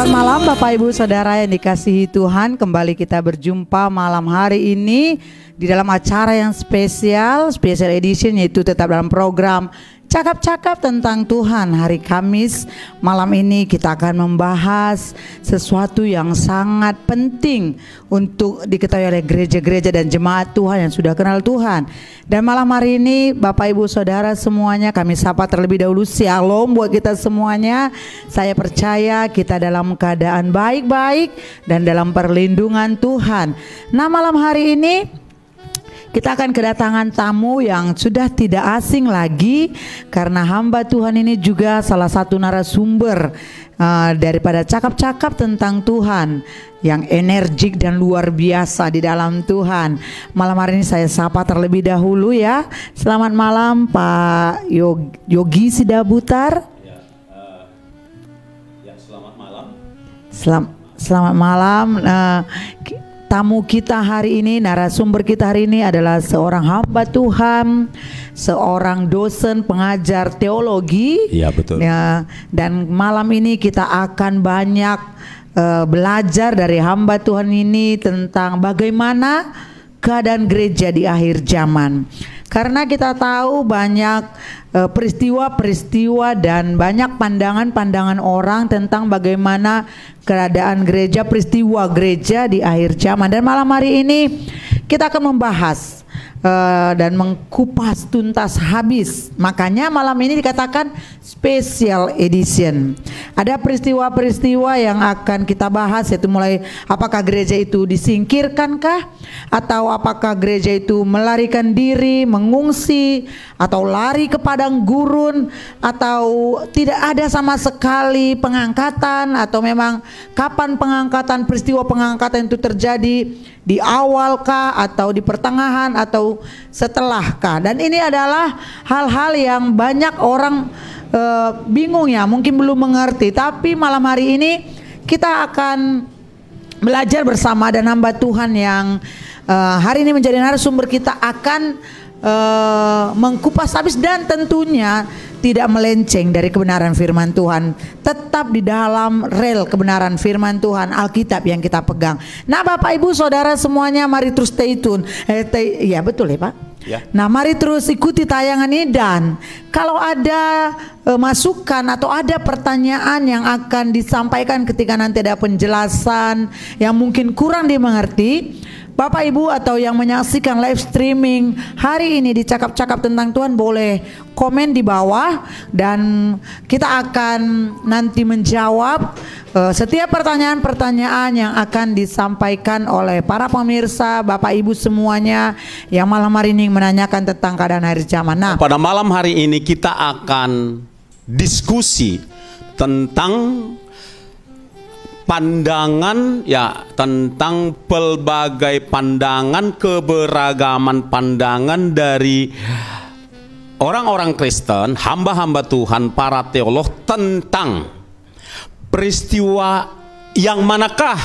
Selamat malam Bapak Ibu Saudara yang dikasihi Tuhan. Kembali kita berjumpa malam hari ini di dalam acara yang spesial edition, yaitu tetap dalam program Cakap-cakap tentang Tuhan. Hari Kamis malam ini kita akan membahas sesuatu yang sangat penting untuk diketahui oleh gereja-gereja dan jemaat Tuhan yang sudah kenal Tuhan. Dan malam hari ini Bapak Ibu Saudara semuanya, kami sapa terlebih dahulu shalom buat kita semuanya. Saya percaya kita dalam keadaan baik-baik dan dalam perlindungan Tuhan. Nah, malam hari ini kita akan kedatangan tamu yang sudah tidak asing lagi, karena hamba Tuhan ini juga salah satu narasumber daripada cakap-cakap tentang Tuhan yang energik dan luar biasa di dalam Tuhan. Malam hari ini saya sapa terlebih dahulu ya. Selamat malam Pak Yogi Sidabutar. Selamat malam. Selamat malam. Tamu kita hari ini, narasumber kita hari ini adalah seorang hamba Tuhan, seorang dosen pengajar teologi. Iya, betul. Ya, dan malam ini kita akan banyak belajar dari hamba Tuhan ini tentang bagaimana keadaan gereja di akhir zaman. Karena kita tahu banyak peristiwa-peristiwa dan banyak pandangan-pandangan orang tentang bagaimana keadaan gereja, peristiwa gereja di akhir zaman. Dan malam hari ini kita akan membahas dan mengkupas tuntas habis. Makanya malam ini dikatakan special edition. Ada peristiwa-peristiwa yang akan kita bahas, yaitu mulai apakah gereja itu disingkirkankah, atau apakah gereja itu melarikan diri, mengungsi, atau lari ke padang gurun, atau tidak ada sama sekali pengangkatan, atau memang kapan pengangkatan, peristiwa pengangkatan itu terjadi, di awalkah atau di pertengahan atau setelahkah. Dan ini adalah hal-hal yang banyak orang bingung ya, mungkin belum mengerti. Tapi malam hari ini kita akan belajar bersama dan hamba Tuhan yang hari ini menjadi narasumber kita akan mengkupas habis dan tentunya tidak melenceng dari kebenaran firman Tuhan, tetap di dalam rel kebenaran firman Tuhan, Alkitab yang kita pegang. Nah Bapak Ibu Saudara semuanya, mari terus stay tune. Iya betul ya Pak? Ya. Nah mari terus ikuti tayangan ini, dan kalau ada masukan atau ada pertanyaan yang akan disampaikan ketika nanti ada penjelasan yang mungkin kurang dimengerti, Bapak Ibu atau yang menyaksikan live streaming hari ini di Cakap-cakap tentang Tuhan boleh komen di bawah, dan kita akan nanti menjawab setiap pertanyaan-pertanyaan yang akan disampaikan oleh para pemirsa, Bapak Ibu semuanya yang malam hari ini menanyakan tentang keadaan akhir zaman. Nah, pada malam hari ini kita akan diskusi tentang pandangan ya, tentang pelbagai pandangan, keberagaman pandangan dari orang-orang Kristen, hamba-hamba Tuhan, para teolog tentang peristiwa yang manakah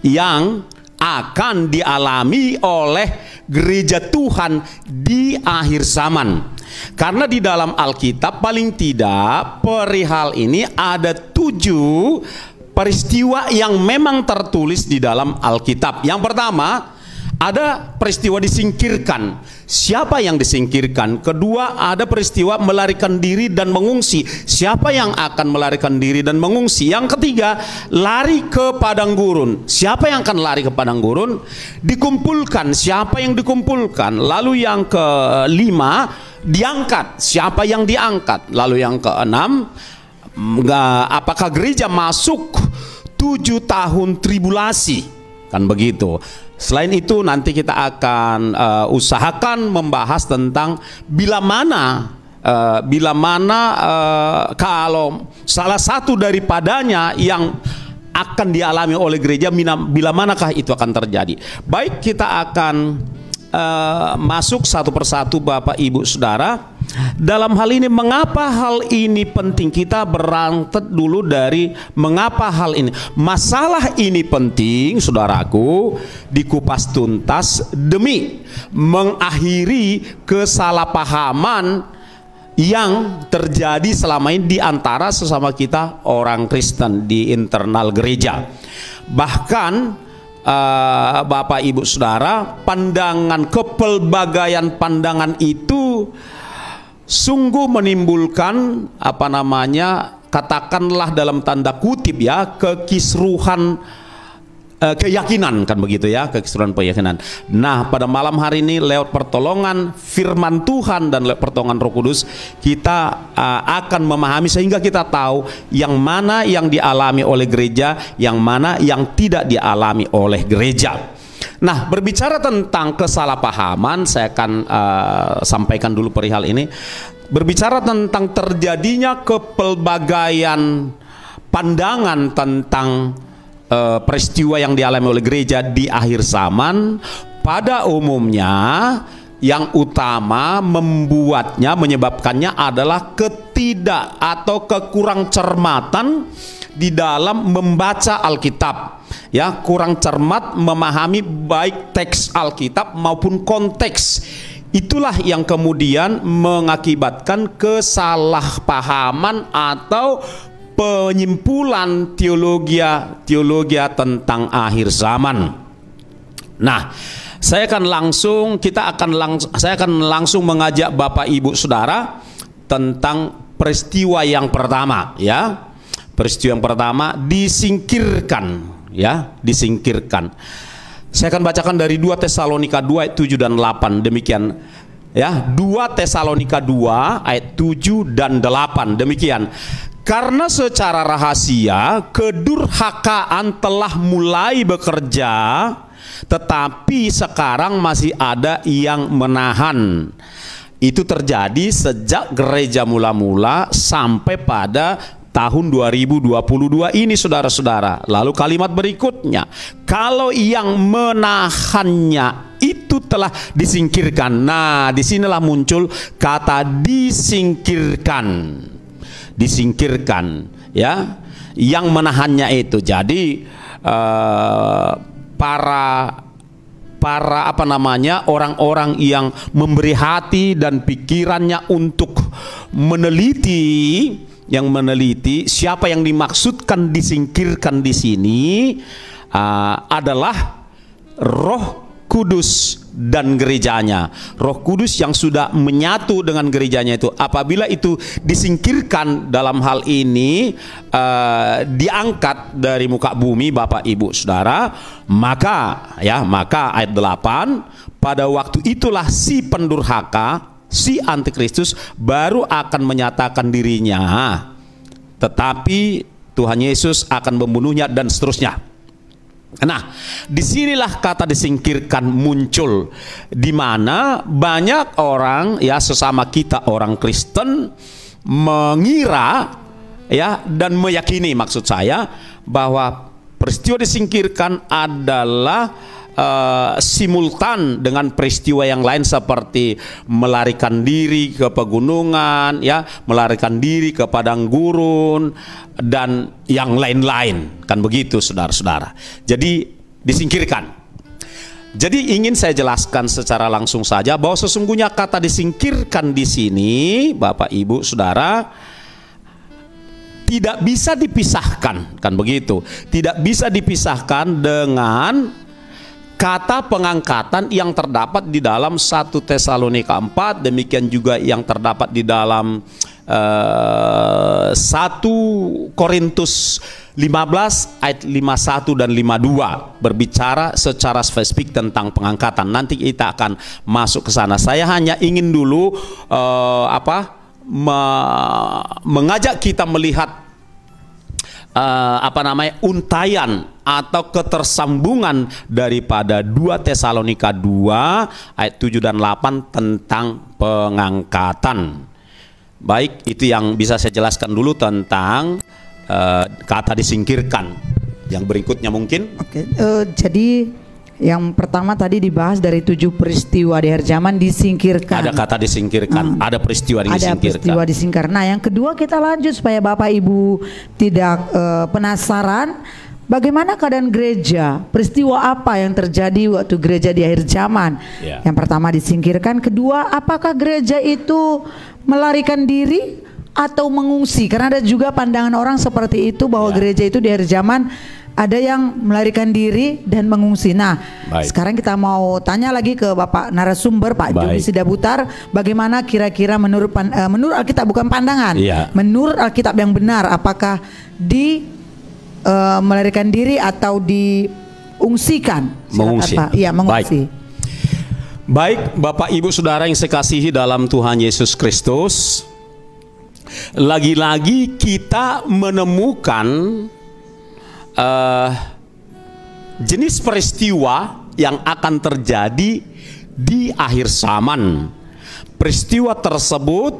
yang akan dialami oleh gereja Tuhan di akhir zaman. Karena di dalam Alkitab paling tidak perihal ini ada 7 peristiwa yang memang tertulis di dalam Alkitab. Yang pertama, ada peristiwa disingkirkan. Siapa yang disingkirkan? Kedua, ada peristiwa melarikan diri dan mengungsi. Siapa yang akan melarikan diri dan mengungsi? Yang ketiga, lari ke padang gurun. Siapa yang akan lari ke padang gurun? Dikumpulkan. Siapa yang dikumpulkan? Lalu yang kelima, diangkat. Siapa yang diangkat? Lalu yang keenam, apakah gereja masuk 7 tahun tribulasi, kan begitu. Selain itu nanti kita akan usahakan membahas tentang bila mana kalau salah satu daripadanya yang akan dialami oleh gereja, bila manakah itu akan terjadi. Baik, kita akan masuk satu persatu Bapak Ibu Saudara. Dalam hal ini, mengapa hal ini penting? Kita berangkat dulu dari mengapa hal ini. Masalah ini penting, saudaraku, dikupas tuntas demi mengakhiri kesalahpahaman yang terjadi selama ini di antara sesama kita orang Kristen di internal gereja. Bahkan Bapak Ibu Saudara, pandangan kepelbagaian pandangan itu sungguh menimbulkan katakanlah dalam tanda kutip ya, kekisruhan keyakinan, kan begitu ya, kekisruhan keyakinan. Nah, pada malam hari ini lewat pertolongan firman Tuhan dan lewat pertolongan Roh Kudus, kita akan memahami sehingga kita tahu yang mana yang dialami oleh gereja, yang mana yang tidak dialami oleh gereja. Nah, berbicara tentang kesalahpahaman, saya akan sampaikan dulu perihal ini. Berbicara tentang terjadinya kepelbagaian pandangan tentang peristiwa yang dialami oleh gereja di akhir zaman, pada umumnya yang utama menyebabkannya adalah ketidak atau kekurang cermatan di dalam membaca Alkitab, ya, kurang cermat memahami baik teks Alkitab maupun konteks. Itulah yang kemudian mengakibatkan kesalahpahaman atau penyimpulan teologi tentang akhir zaman. Nah, saya akan langsung mengajak Bapak Ibu Saudara tentang peristiwa yang pertama, ya. Peristiwa yang pertama, disingkirkan, ya, disingkirkan. Saya akan bacakan dari 2 Tesalonika 2 ayat 7 dan 8, demikian. Ya, 2 Tesalonika 2 ayat 7 dan 8, demikian. Karena secara rahasia kedurhakaan telah mulai bekerja, tetapi sekarang masih ada yang menahan. Itu terjadi sejak gereja mula-mula sampai pada tahun 2022 ini, saudara-saudara. Lalu kalimat berikutnya, kalau yang menahannya itu telah disingkirkan. Nah, disinilah muncul kata disingkirkan. Disingkirkan, ya, yang menahannya itu. Jadi para orang-orang yang memberi hati dan pikirannya untuk meneliti, siapa yang dimaksudkan disingkirkan di sini adalah Roh Kudus dan gerejanya. Roh Kudus yang sudah menyatu dengan gerejanya itu, apabila itu disingkirkan dalam hal ini, diangkat dari muka bumi, Bapak Ibu Saudara, maka ayat 8, pada waktu itulah si pendurhaka, si antikristus baru akan menyatakan dirinya, tetapi Tuhan Yesus akan membunuhnya dan seterusnya. Nah, disinilah kata disingkirkan muncul, di mana banyak orang, ya, sesama kita orang Kristen mengira, ya, dan meyakini, maksud saya, bahwa peristiwa disingkirkan adalah simultan dengan peristiwa yang lain seperti melarikan diri ke pegunungan, ya, melarikan diri ke padang gurun dan yang lain-lain, kan begitu, saudara-saudara. Jadi disingkirkan. Jadi ingin saya jelaskan secara langsung saja bahwa sesungguhnya kata disingkirkan di sini, Bapak Ibu Saudara, tidak bisa dipisahkan, kan begitu. Tidak bisa dipisahkan dengan kata pengangkatan yang terdapat di dalam 1 Tesalonika 4, demikian juga yang terdapat di dalam 1 Korintus 15 ayat 51 dan 52, berbicara secara spesifik tentang pengangkatan. Nanti kita akan masuk ke sana. Saya hanya ingin dulu mengajak kita melihat untayan atau ketersambungan daripada 2 Tesalonika 2 ayat 7 dan 8 tentang pengangkatan. Baik, itu yang bisa saya jelaskan dulu tentang kata disingkirkan. Yang berikutnya mungkin. Oke, jadi yang pertama tadi dibahas dari 7 peristiwa di akhir zaman disingkirkan. Ada kata disingkirkan, ada peristiwa disingkirkan. Ada peristiwa disingkirkan. Nah, yang kedua kita lanjut supaya Bapak Ibu tidak penasaran. bagaimana keadaan gereja? Peristiwa apa yang terjadi waktu gereja di akhir zaman? Yang pertama disingkirkan, kedua apakah gereja itu melarikan diri atau mengungsi? Karena ada juga pandangan orang seperti itu bahwa gereja itu di akhir zaman ada yang melarikan diri dan mengungsi. Nah, sekarang kita mau tanya lagi ke Bapak narasumber, Pak Joni Sidabutar, bagaimana kira-kira menurut Alkitab, bukan pandangan, menurut Alkitab yang benar, apakah melarikan diri atau diungsikan? Mengungsi. Iya, mengungsi. Baik, Bapak Ibu Saudara yang saya kasihi dalam Tuhan Yesus Kristus, lagi-lagi kita menemukan jenis peristiwa yang akan terjadi di akhir zaman. Peristiwa tersebut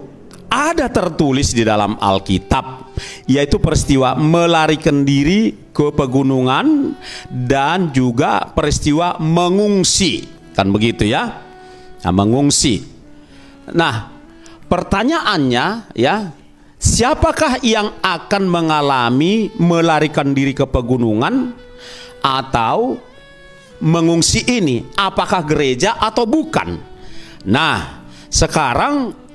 ada tertulis di dalam Alkitab, yaitu peristiwa melarikan diri ke pegunungan dan juga peristiwa mengungsi, kan begitu ya? Nah, mengungsi. Nah, pertanyaannya ya, siapakah yang akan mengalami melarikan diri ke pegunungan atau mengungsi ini? Apakah gereja atau bukan? Nah, sekarang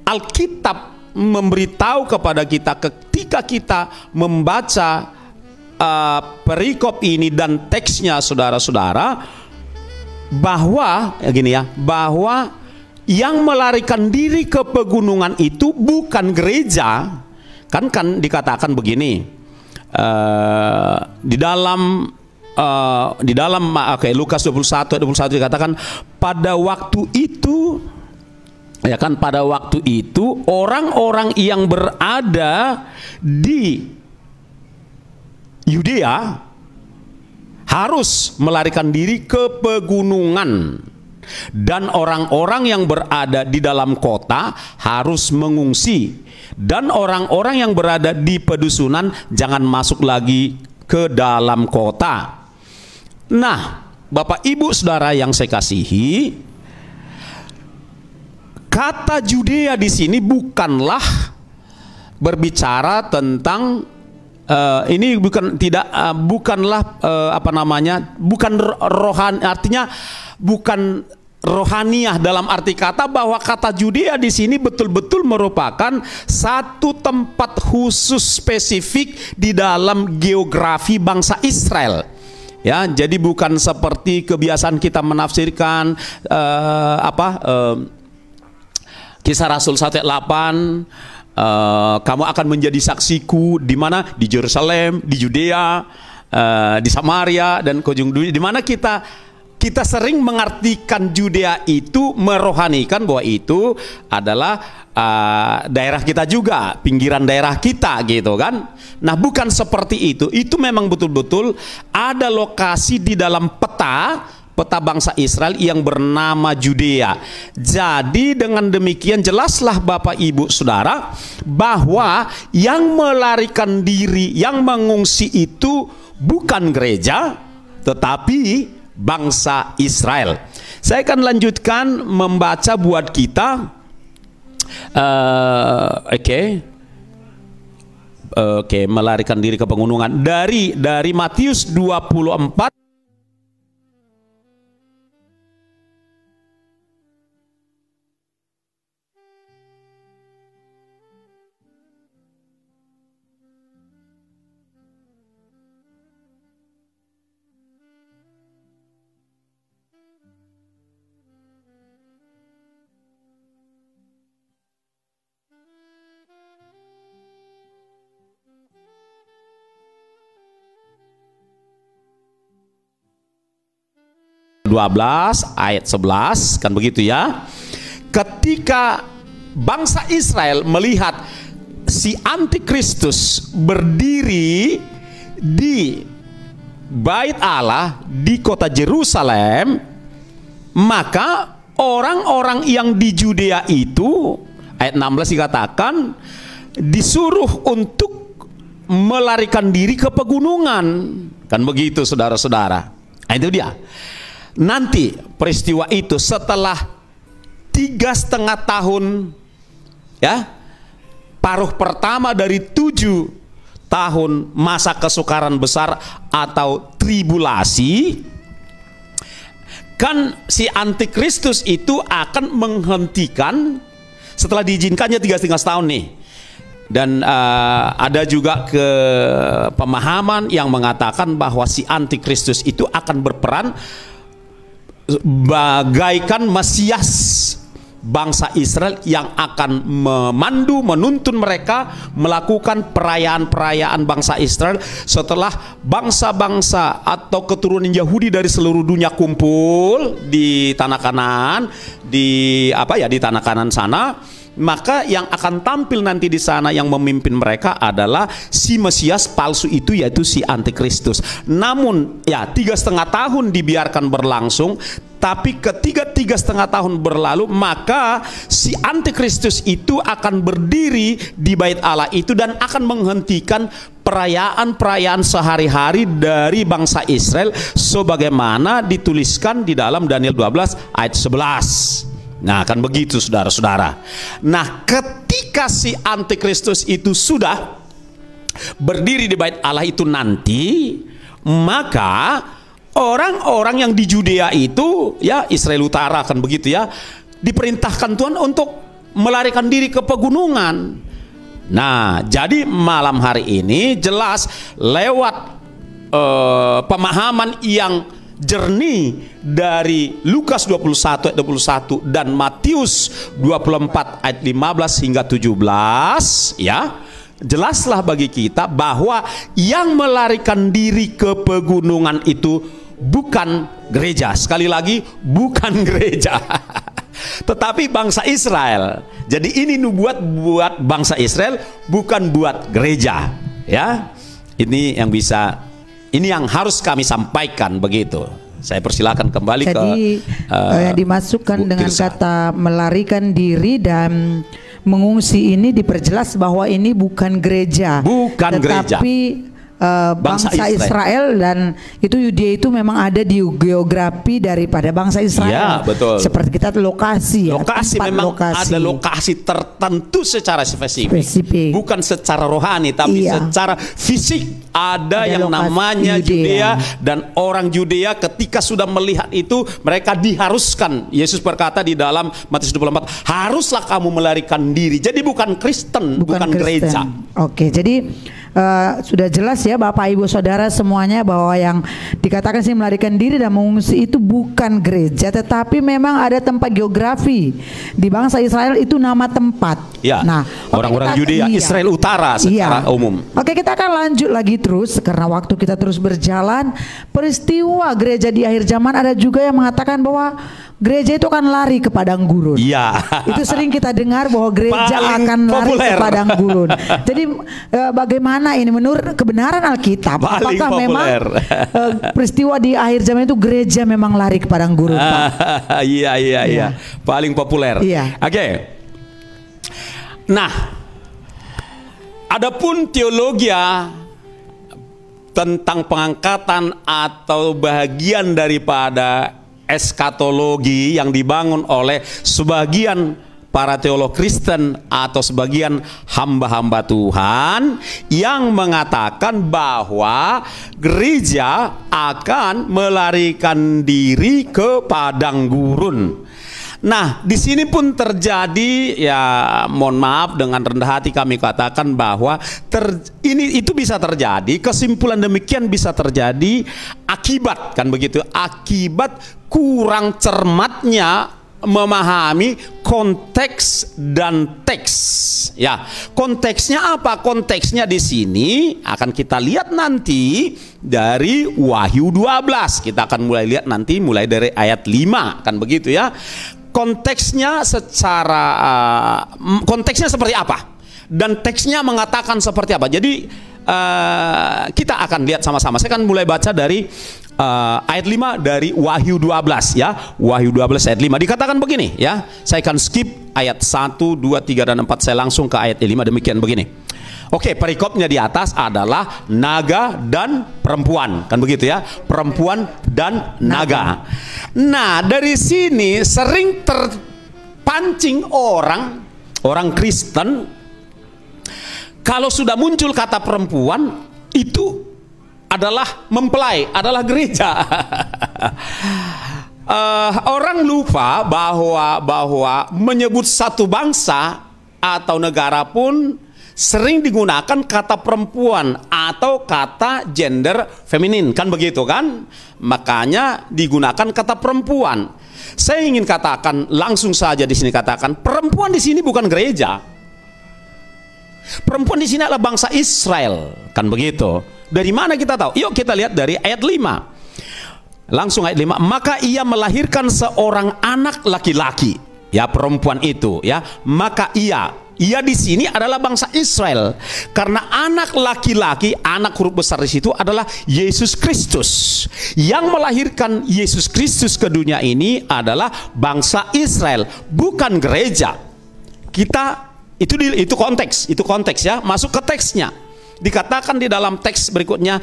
Alkitab memberitahu kepada kita ketika kita membaca perikop ini dan teksnya, saudara-saudara, bahwa bahwa yang melarikan diri ke pegunungan itu bukan gereja. Kan dikatakan begini di dalam Lukas 21 ayat 21 dikatakan, pada waktu itu pada waktu itu orang-orang yang berada di Yudea harus melarikan diri ke pegunungan, dan orang-orang yang berada di dalam kota harus mengungsi, dan orang-orang yang berada di pedusunan jangan masuk lagi ke dalam kota. Nah, Bapak Ibu Saudara yang saya kasihi, kata Judea di sini bukanlah berbicara tentang ini bukanlah bukan rohani, artinya bukan rohaniah dalam arti kata bahwa kata Judea di sini betul-betul merupakan satu tempat khusus spesifik di dalam geografi bangsa Israel. Ya, jadi bukan seperti kebiasaan kita menafsirkan Kisah Rasul 1 ayat 8, kamu akan menjadi saksiku di mana? Di Yerusalem, di Judea, di Samaria dan ke ujung dunia. Di mana kita sering mengartikan Judea itu merohanikan bahwa itu adalah daerah kita juga, pinggiran daerah kita gitu kan. Nah, bukan seperti itu. Itu memang betul-betul ada lokasi di dalam peta bangsa Israel yang bernama Judea. Jadi dengan demikian jelaslah Bapak Ibu Saudara bahwa yang melarikan diri, yang mengungsi itu bukan gereja tetapi bangsa Israel. Saya akan lanjutkan membaca buat kita. Melarikan diri ke pegunungan dari Matius 24 12 ayat 11 kan begitu ya. Ketika bangsa Israel melihat si antikristus berdiri di bait Allah di kota Yerusalem, maka orang-orang yang di Judea itu, ayat 16 dikatakan, disuruh untuk melarikan diri ke pegunungan. Kan begitu saudara-saudara. Nah, itu dia. Nanti peristiwa itu setelah 3,5 tahun ya, paruh pertama dari 7 tahun masa kesukaran besar atau tribulasi, kan si antikristus itu akan menghentikan setelah diizinkannya 3,5 tahun nih. Dan ada juga pemahaman yang mengatakan bahwa si antikristus itu akan berperan bagaikan Mesias bangsa Israel yang akan memandu, menuntun mereka melakukan perayaan-perayaan bangsa Israel setelah bangsa-bangsa atau keturunan Yahudi dari seluruh dunia kumpul di tanah Kanaan, di tanah Kanaan sana. Maka yang akan tampil nanti di sana yang memimpin mereka adalah si Mesias palsu itu, yaitu si antikristus. Namun ya 3,5 tahun dibiarkan berlangsung, tapi ketika 3,5 tahun berlalu, maka si antikristus itu akan berdiri di bait Allah itu dan akan menghentikan perayaan-perayaan sehari-hari dari bangsa Israel sebagaimana dituliskan di dalam Daniel 12 ayat 11. Nah, kan begitu saudara-saudara. Nah, ketika si antikristus itu sudah berdiri di bait Allah itu nanti, maka orang-orang yang di Judea itu, ya Israel Utara kan begitu ya, diperintahkan Tuhan untuk melarikan diri ke pegunungan. Nah, jadi malam hari ini jelas lewat pemahaman yang jernih dari Lukas 21 ayat 21 dan Matius 24 ayat 15 hingga 17, ya, jelaslah bagi kita bahwa yang melarikan diri ke pegunungan itu bukan gereja. Sekali lagi, bukan gereja. Tetapi bangsa Israel. Jadi ini nubuat buat bangsa Israel, bukan buat gereja, ya. Ini yang harus kami sampaikan begitu. Saya persilakan kembali ke yang dimasukkan dengan kata melarikan diri dan mengungsi ini diperjelas bahwa ini bukan gereja, tetapi bangsa Israel, dan itu Yudea itu memang ada di geografi daripada bangsa Israel. Ya, betul. Seperti kita lokasi memang ada lokasi tertentu secara spesifik. Bukan secara rohani, tapi secara fisik ada yang namanya Yudea, dan orang Yudea ketika sudah melihat itu mereka diharuskan. Yesus berkata di dalam Matius 24, haruslah kamu melarikan diri. Jadi bukan Kristen, bukan gereja. Oke, jadi sudah jelas ya Bapak Ibu Saudara semuanya bahwa yang dikatakan sih melarikan diri dan mengungsi itu bukan gereja, tetapi memang ada tempat geografi di bangsa Israel itu nama tempat. Ya. Nah, orang-orang Yudea, Israel Utara secara umum. Oke, kita akan lanjut lagi terus karena waktu kita terus berjalan. Peristiwa gereja di akhir zaman ada juga yang mengatakan bahwa gereja itu akan lari ke padang gurun. Iya. Itu sering kita dengar bahwa gereja akan lari ke padang gurun. Jadi bagaimana ini menurut kebenaran Alkitab? Apakah memang peristiwa di akhir zaman itu gereja memang lari ke padang gurun, Pak? Iya. Paling populer. Iya. Oke. Nah, adapun teologi tentang pengangkatan atau bagian daripada eskatologi yang dibangun oleh sebagian para teolog Kristen atau sebagian hamba-hamba Tuhan yang mengatakan bahwa gereja akan melarikan diri ke padang gurun. Nah, di sini pun terjadi, ya mohon maaf dengan rendah hati kami katakan bahwa itu bisa terjadi, kesimpulan demikian bisa terjadi akibat, kan begitu, akibat kurang cermatnya memahami konteks dan teks. Ya, konteksnya apa? Konteksnya di sini akan kita lihat nanti dari Wahyu 12. Kita akan mulai lihat nanti mulai dari ayat 5, kan begitu ya. Konteksnya konteksnya seperti apa? Dan teksnya mengatakan seperti apa? Jadi kita akan lihat sama-sama. Saya akan mulai baca dari ayat 5 dari Wahyu 12 ya. Wahyu 12 ayat 5 dikatakan begini ya. Saya akan skip ayat 1, 2, 3 dan 4. Saya langsung ke ayat 5 demikian begini. Oke, perikopnya di atas adalah naga dan perempuan, kan begitu ya, perempuan dan naga. Nah, dari sini sering terpancing orang Kristen Kalau sudah muncul kata perempuan, itu adalah mempelai, adalah gereja. Orang lupa bahwa menyebut satu bangsa atau negara pun sering digunakan kata perempuan atau kata gender feminin, kan begitu kan? Makanya digunakan kata perempuan. Saya ingin katakan langsung saja di sini, katakan perempuan di sini bukan gereja. Perempuan di sini adalah bangsa Israel, kan begitu? Dari mana kita tahu? Yuk kita lihat dari ayat 5. Langsung ayat 5. Maka ia melahirkan seorang anak laki-laki, ya perempuan itu, ya. Maka ia di sini adalah bangsa Israel, karena anak laki-laki, anak huruf besar di situ adalah Yesus Kristus. Yang melahirkan Yesus Kristus ke dunia ini adalah bangsa Israel, bukan gereja. Kita itu konteks ya. Masuk ke teksnya. Dikatakan di dalam teks berikutnya,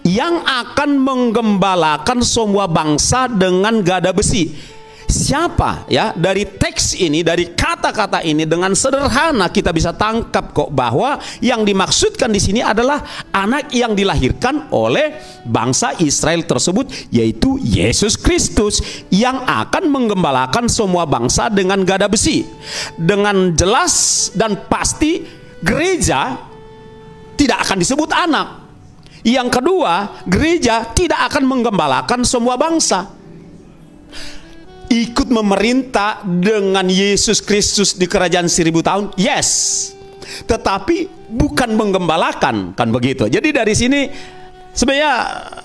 yang akan menggembalakan semua bangsa dengan gada besi. Siapa ya? Dari teks ini, dari kata-kata ini, dengan sederhana kita bisa tangkap kok bahwa yang dimaksudkan di sini adalah anak yang dilahirkan oleh bangsa Israel tersebut, yaitu Yesus Kristus, yang akan menggembalakan semua bangsa dengan gada besi. Dengan jelas dan pasti gereja tidak akan disebut anak. Yang kedua, gereja tidak akan menggembalakan semua bangsa. Ikut memerintah dengan Yesus Kristus di kerajaan 1000 tahun, yes, tetapi bukan menggembalakan, kan begitu. Jadi dari sini sebenarnya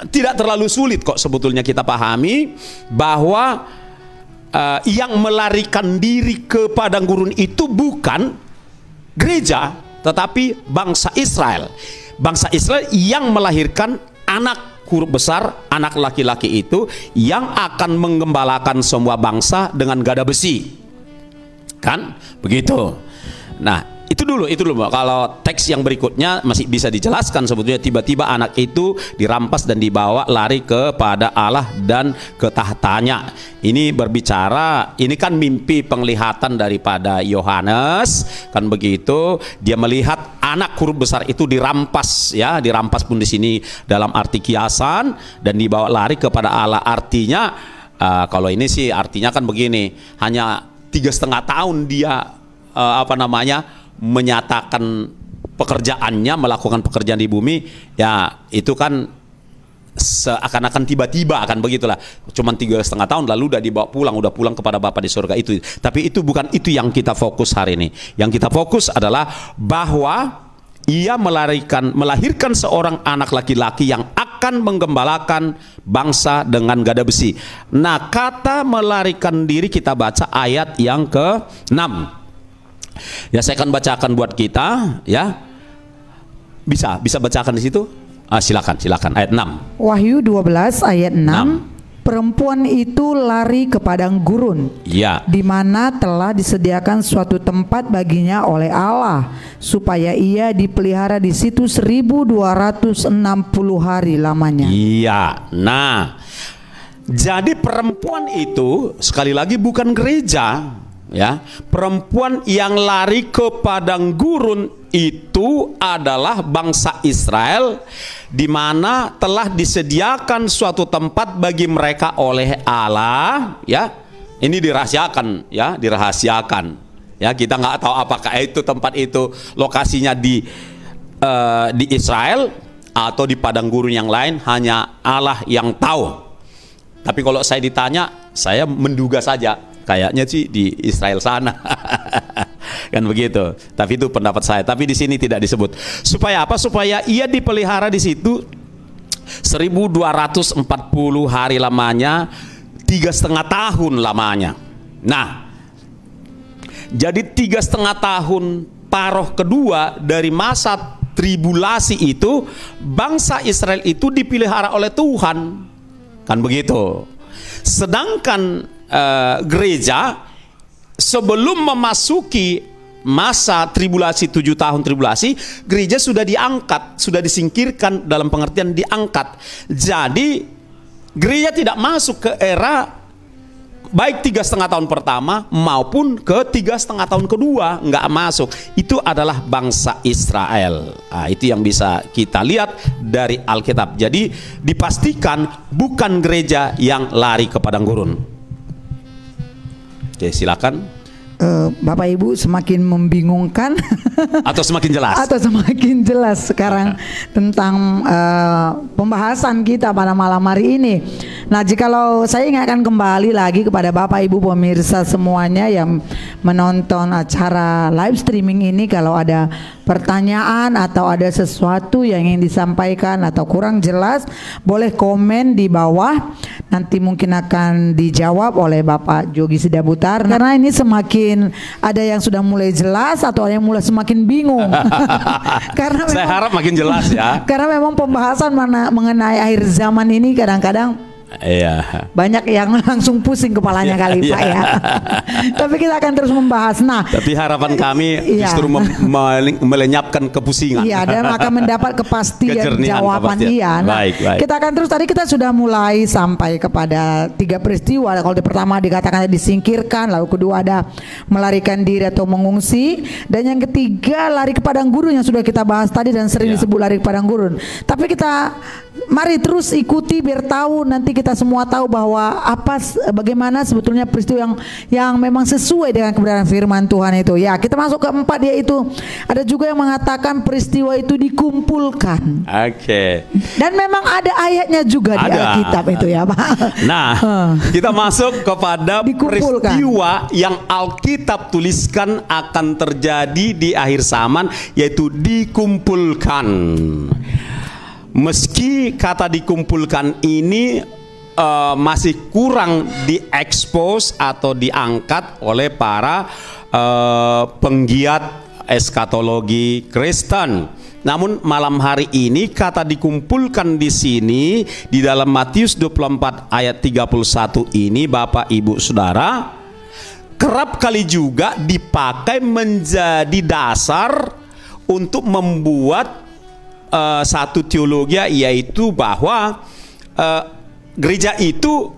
tidak terlalu sulit kok sebetulnya kita pahami bahwa yang melarikan diri ke padang gurun itu bukan gereja, tetapi bangsa Israel. Bangsa Israel yang melahirkan anak huruf besar, anak laki-laki itu, yang akan menggembalakan semua bangsa dengan gada besi, kan begitu. Nah itu dulu. Kalau teks yang berikutnya masih bisa dijelaskan sebetulnya. Tiba-tiba anak itu dirampas dan dibawa lari kepada Allah dan ke tahtanya. Ini berbicara, ini kan mimpi penglihatan daripada Yohanes, kan begitu. Dia melihat anak huruf besar itu dirampas, ya. Dirampas pun di sini dalam arti kiasan, dan dibawa lari kepada Allah. Artinya kalau ini sih artinya kan begini, hanya 3,5 tahun dia menyatakan pekerjaannya, melakukan pekerjaan di bumi, ya itu kan seakan-akan tiba-tiba, akan begitulah. Cuman 3,5 tahun lalu udah dibawa pulang, udah pulang kepada Bapa di surga itu. Tapi itu bukan itu yang kita fokus hari ini. Yang kita fokus adalah bahwa ia melahirkan seorang anak laki-laki yang akan menggembalakan bangsa dengan gada besi. Nah, kata melarikan diri kita baca ayat yang ke-6. Ya, saya akan bacakan buat kita, ya. Bisa bacakan di situ? Silakan ayat 6. Wahyu 12 ayat 6. Perempuan itu lari ke padang gurun, ya, di mana telah disediakan suatu tempat baginya oleh Allah, supaya ia dipelihara di situ 1260 hari lamanya. Iya. Nah, jadi perempuan itu sekali lagi bukan gereja. Ya, perempuan yang lari ke padang gurun itu adalah bangsa Israel, di mana telah disediakan suatu tempat bagi mereka oleh Allah. Ya, ini dirahasiakan, ya, dirahasiakan. Ya, kita nggak tahu apakah itu tempat itu lokasinya di Israel atau di padang gurun yang lain, hanya Allah yang tahu. Tapi kalau saya ditanya, saya menduga saja, kayaknya sih di Israel sana. Kan begitu. Tapi itu pendapat saya. Tapi di sini tidak disebut. Supaya apa? Supaya ia dipelihara di situ 1240 hari lamanya, 3,5 tahun lamanya. Nah, jadi 3,5 tahun paruh kedua dari masa tribulasi itu, bangsa Israel itu dipelihara oleh Tuhan. Kan begitu. Sedangkan gereja sebelum memasuki masa tribulasi 7 tahun tribulasi, gereja sudah diangkat, sudah disingkirkan, dalam pengertian diangkat. Jadi gereja tidak masuk ke era baik 3,5 tahun pertama maupun ke 3,5 tahun kedua nggak masuk. Itu adalah bangsa Israel. Nah, itu yang bisa kita lihat dari Alkitab. Jadi dipastikan bukan gereja yang lari ke padang gurun. Oke, silakan. Bapak Ibu semakin membingungkan atau semakin jelas? Atau semakin jelas sekarang tentang pembahasan kita pada malam hari ini. Nah, jikalau saya ingatkan kembali lagi kepada Bapak Ibu pemirsa semuanya yang menonton acara live streaming ini, kalau ada pertanyaan atau ada sesuatu yang ingin disampaikan atau kurang jelas, boleh komen di bawah. Nanti mungkin akan dijawab oleh Bapak Jogi Sidabutar. Karena ini semakin ada yang sudah mulai jelas atau ada yang mulai semakin bingung. Karena saya harap makin jelas ya. Karena memang pembahasan mengenai akhir zaman ini kadang-kadang banyak yang langsung pusing kepalanya kali Pak ya. Tapi kita akan terus membahas. Nah, tapi harapan kami justru melenyapkan kepusingan. Iya, dan akan mendapat kepastian jawaban. Iya. Nah, baik. Kita akan terus, tadi kita sudah mulai sampai kepada 3 peristiwa. Kalau di pertama dikatakan disingkirkan, lalu kedua ada melarikan diri atau mengungsi, dan yang ketiga lari ke padang gurun yang sudah kita bahas tadi dan sering disebut lari ke padang gurun. Tapi kita mari terus ikuti biar tahu, nanti kita semua tahu bahwa bagaimana sebetulnya peristiwa yang memang sesuai dengan kebenaran firman Tuhan itu. Ya, kita masuk ke 4, yaitu ada juga yang mengatakan peristiwa itu dikumpulkan. Oke. Dan memang ada ayatnya juga di Alkitab itu ya, Pak. Nah, kita masuk kepada peristiwa yang Alkitab tuliskan akan terjadi di akhir zaman, yaitu dikumpulkan. Meski kata dikumpulkan ini masih kurang diekspos atau diangkat oleh para penggiat eskatologi Kristen. Namun malam hari ini kata dikumpulkan di sini di dalam Matius 24 ayat 31 ini, Bapak Ibu Saudara, kerap kali juga dipakai menjadi dasar untuk membuat satu teologi, yaitu bahwa gereja itu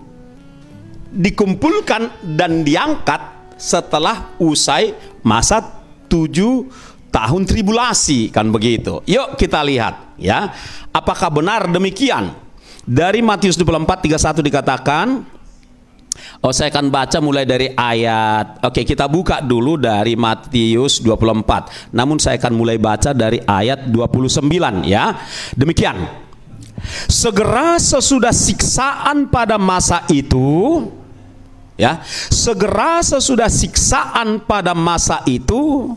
dikumpulkan dan diangkat setelah usai masa 7 tahun tribulasi, kan begitu. Yuk kita lihat ya, apakah benar demikian. Dari Matius 24:31 dikatakan, saya akan baca mulai dari ayat, kita buka dulu dari Matius 24. Namun saya akan mulai baca dari ayat 29 ya. Demikian. Segera sesudah siksaan pada masa itu, ya, segera sesudah siksaan pada masa itu,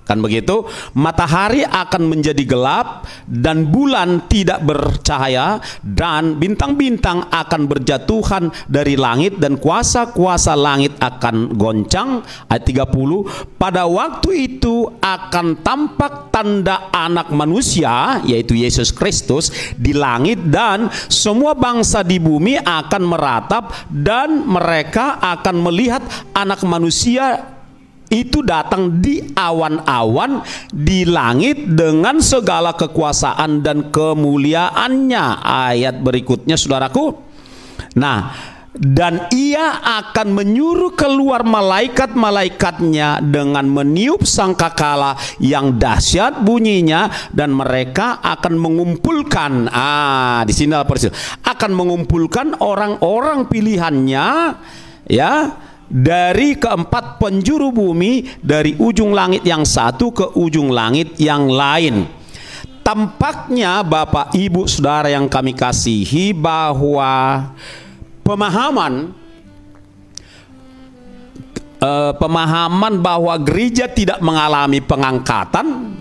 kan begitu, matahari akan menjadi gelap dan bulan tidak bercahaya dan bintang-bintang akan berjatuhan dari langit dan kuasa-kuasa langit akan goncang. Ayat 30, pada waktu itu akan tampak tanda anak manusia, yaitu Yesus Kristus, di langit, dan semua bangsa di bumi akan meratap dan mereka akan melihat anak manusia itu datang di awan-awan di langit dengan segala kekuasaan dan kemuliaannya. Ayat berikutnya, saudaraku. Nah, dan ia akan menyuruh keluar malaikat-malaikatnya dengan meniup sangkakala yang dahsyat bunyinya, dan mereka akan mengumpulkan, di sini akan mengumpulkan orang-orang pilihannya, ya, dari keempat penjuru bumi, dari ujung langit yang satu ke ujung langit yang lain. Tampaknya Bapak Ibu Saudara yang kami kasihi, bahwa pemahaman bahwa gereja tidak mengalami pengangkatan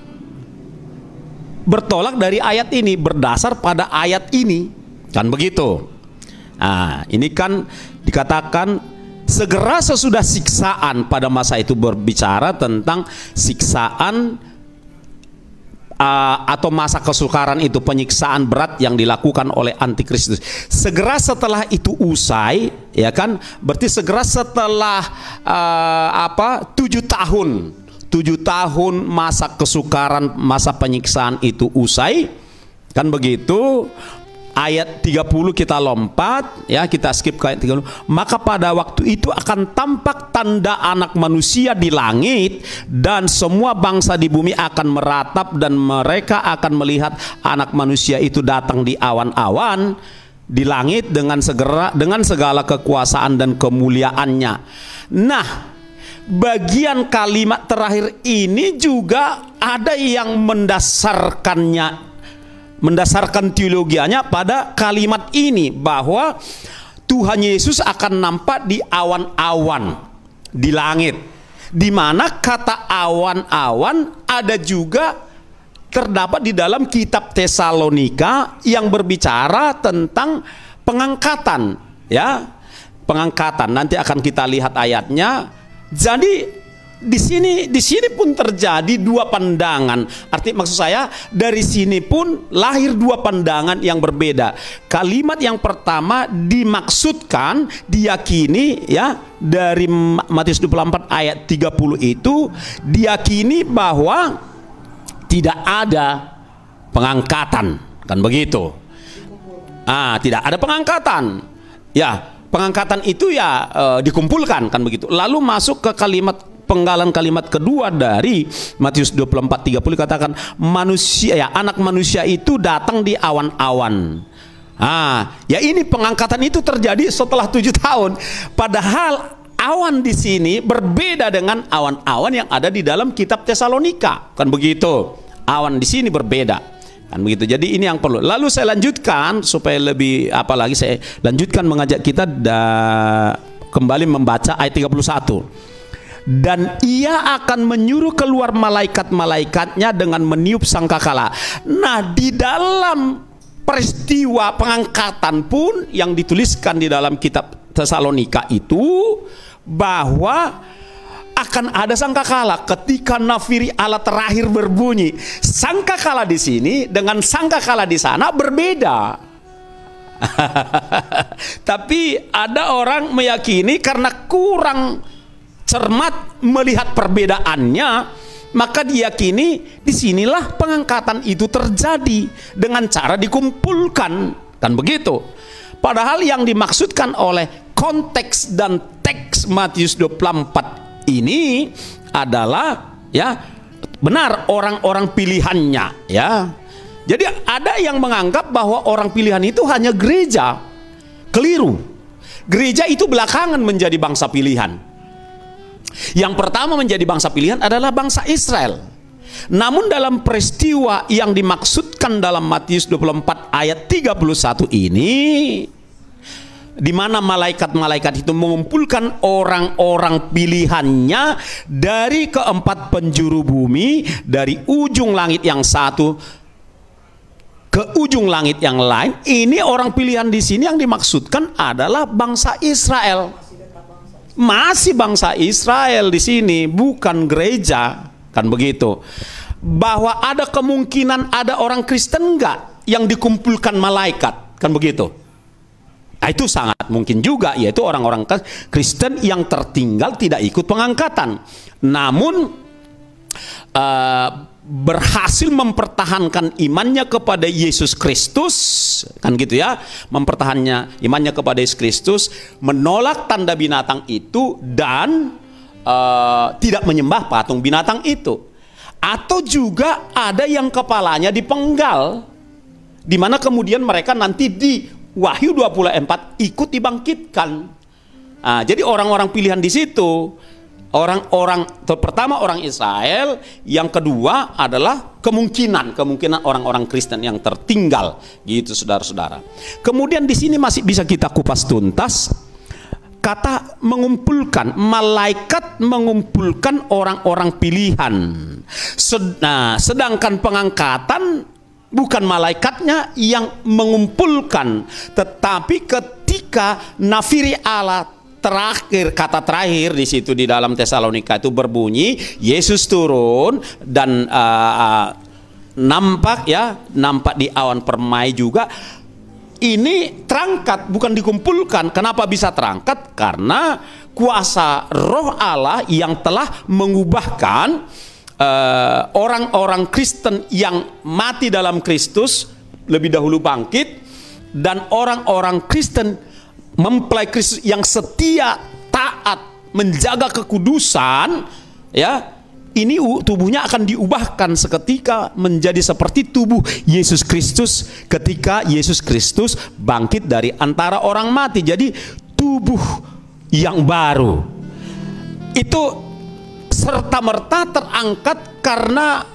bertolak dari ayat ini, berdasar pada ayat ini, kan begitu. Nah, ini kan dikatakan segera sesudah siksaan pada masa itu, berbicara tentang siksaan atau masa kesukaran itu, penyiksaan berat yang dilakukan oleh antikristus. Segera setelah itu usai, ya kan, berarti segera setelah 7 tahun masa kesukaran, masa penyiksaan itu usai, kan begitu, ayat 30 kita lompat ya, kita skip ke ayat 30. Maka pada waktu itu akan tampak tanda anak manusia di langit, dan semua bangsa di bumi akan meratap, dan mereka akan melihat anak manusia itu datang di awan-awan di langit dengan segala kekuasaan dan kemuliaannya. Nah, bagian kalimat terakhir ini juga ada yang mendasarkan teologianya pada kalimat ini, bahwa Tuhan Yesus akan nampak di awan-awan di langit, di mana kata awan-awan ada juga terdapat di dalam kitab Tesalonika yang berbicara tentang pengangkatan, ya, pengangkatan. Nanti akan kita lihat ayatnya. Jadi di sini pun terjadi dua pandangan. Maksud saya, dari sini pun lahir dua pandangan yang berbeda. Kalimat yang pertama dimaksudkan, diyakini ya, dari Matius 24 ayat 30 itu diyakini bahwa tidak ada pengangkatan, kan begitu. Tidak ada pengangkatan. Ya, pengangkatan itu ya dikumpulkan, kan begitu. Lalu masuk ke penggalan kalimat kedua dari Matius 24:30, katakan manusia, ya, anak manusia itu datang di awan-awan. Ya, ini pengangkatan itu terjadi setelah 7 tahun. Padahal awan di sini berbeda dengan awan-awan yang ada di dalam kitab Tesalonika, kan begitu. Awan di sini berbeda, kan begitu. Jadi ini yang perlu. Lalu saya lanjutkan supaya lebih apalagi, saya lanjutkan mengajak kita kembali membaca ayat 31. Dan ia akan menyuruh keluar malaikat-malaikatnya dengan meniup sangkakala. Nah, di dalam peristiwa pengangkatan pun yang dituliskan di dalam kitab Tesalonika itu, bahwa akan ada sangkakala ketika nafiri Allah terakhir berbunyi. Sangkakala di sini dengan sangkakala di sana berbeda. Tapi ada orang meyakini karena kurang cermat melihat perbedaannya, maka diyakini disinilah pengangkatan itu terjadi dengan cara dikumpulkan, kan begitu. Padahal yang dimaksudkan oleh konteks dan teks Matius 24 ini adalah, ya, benar orang-orang pilihannya, ya. Jadi ada yang menganggap bahwa orang pilihan itu hanya gereja. Keliru. Gereja itu belakangan menjadi bangsa pilihan. Yang pertama menjadi bangsa pilihan adalah bangsa Israel. Namun dalam peristiwa yang dimaksudkan dalam Matius 24 ayat 31 ini, di mana malaikat-malaikat itu mengumpulkan orang-orang pilihannya dari keempat penjuru bumi, dari ujung langit yang satu ke ujung langit yang lain. Ini orang pilihan di sini yang dimaksudkan adalah bangsa Israel. Masih bangsa Israel di sini, bukan gereja, kan begitu. Bahwa ada kemungkinan ada orang Kristen enggak yang dikumpulkan malaikat, kan begitu. Nah, itu sangat mungkin juga, yaitu orang-orang Kristen yang tertinggal tidak ikut pengangkatan, namun berhasil mempertahankan imannya kepada Yesus Kristus, kan gitu ya, mempertahankan imannya kepada Yesus Kristus, menolak tanda binatang itu, dan tidak menyembah patung binatang itu. Atau juga ada yang kepalanya dipenggal, di mana kemudian mereka nanti di Wahyu 24 ikut dibangkitkan. Jadi orang-orang pilihan di situ, orang-orang pertama orang Israel, yang kedua adalah kemungkinan orang-orang Kristen yang tertinggal, gitu saudara-saudara. Kemudian di sini masih bisa kita kupas tuntas kata mengumpulkan, malaikat mengumpulkan orang-orang pilihan. Sedangkan pengangkatan bukan malaikatnya yang mengumpulkan, tetapi ketika nafiri Allah terakhir, kata terakhir di situ di dalam Tesalonika itu berbunyi, Yesus turun dan nampak di awan permai juga. Ini terangkat, bukan dikumpulkan. Kenapa bisa terangkat? Karena kuasa Roh Allah yang telah mengubahkan orang-orang Kristen yang mati dalam Kristus lebih dahulu bangkit, dan orang-orang Kristen mempelai Kristus yang setia, taat, menjaga kekudusan, ya, ini tubuhnya akan diubahkan seketika menjadi seperti tubuh Yesus Kristus ketika Yesus Kristus bangkit dari antara orang mati. Jadi tubuh yang baru itu serta-merta terangkat karena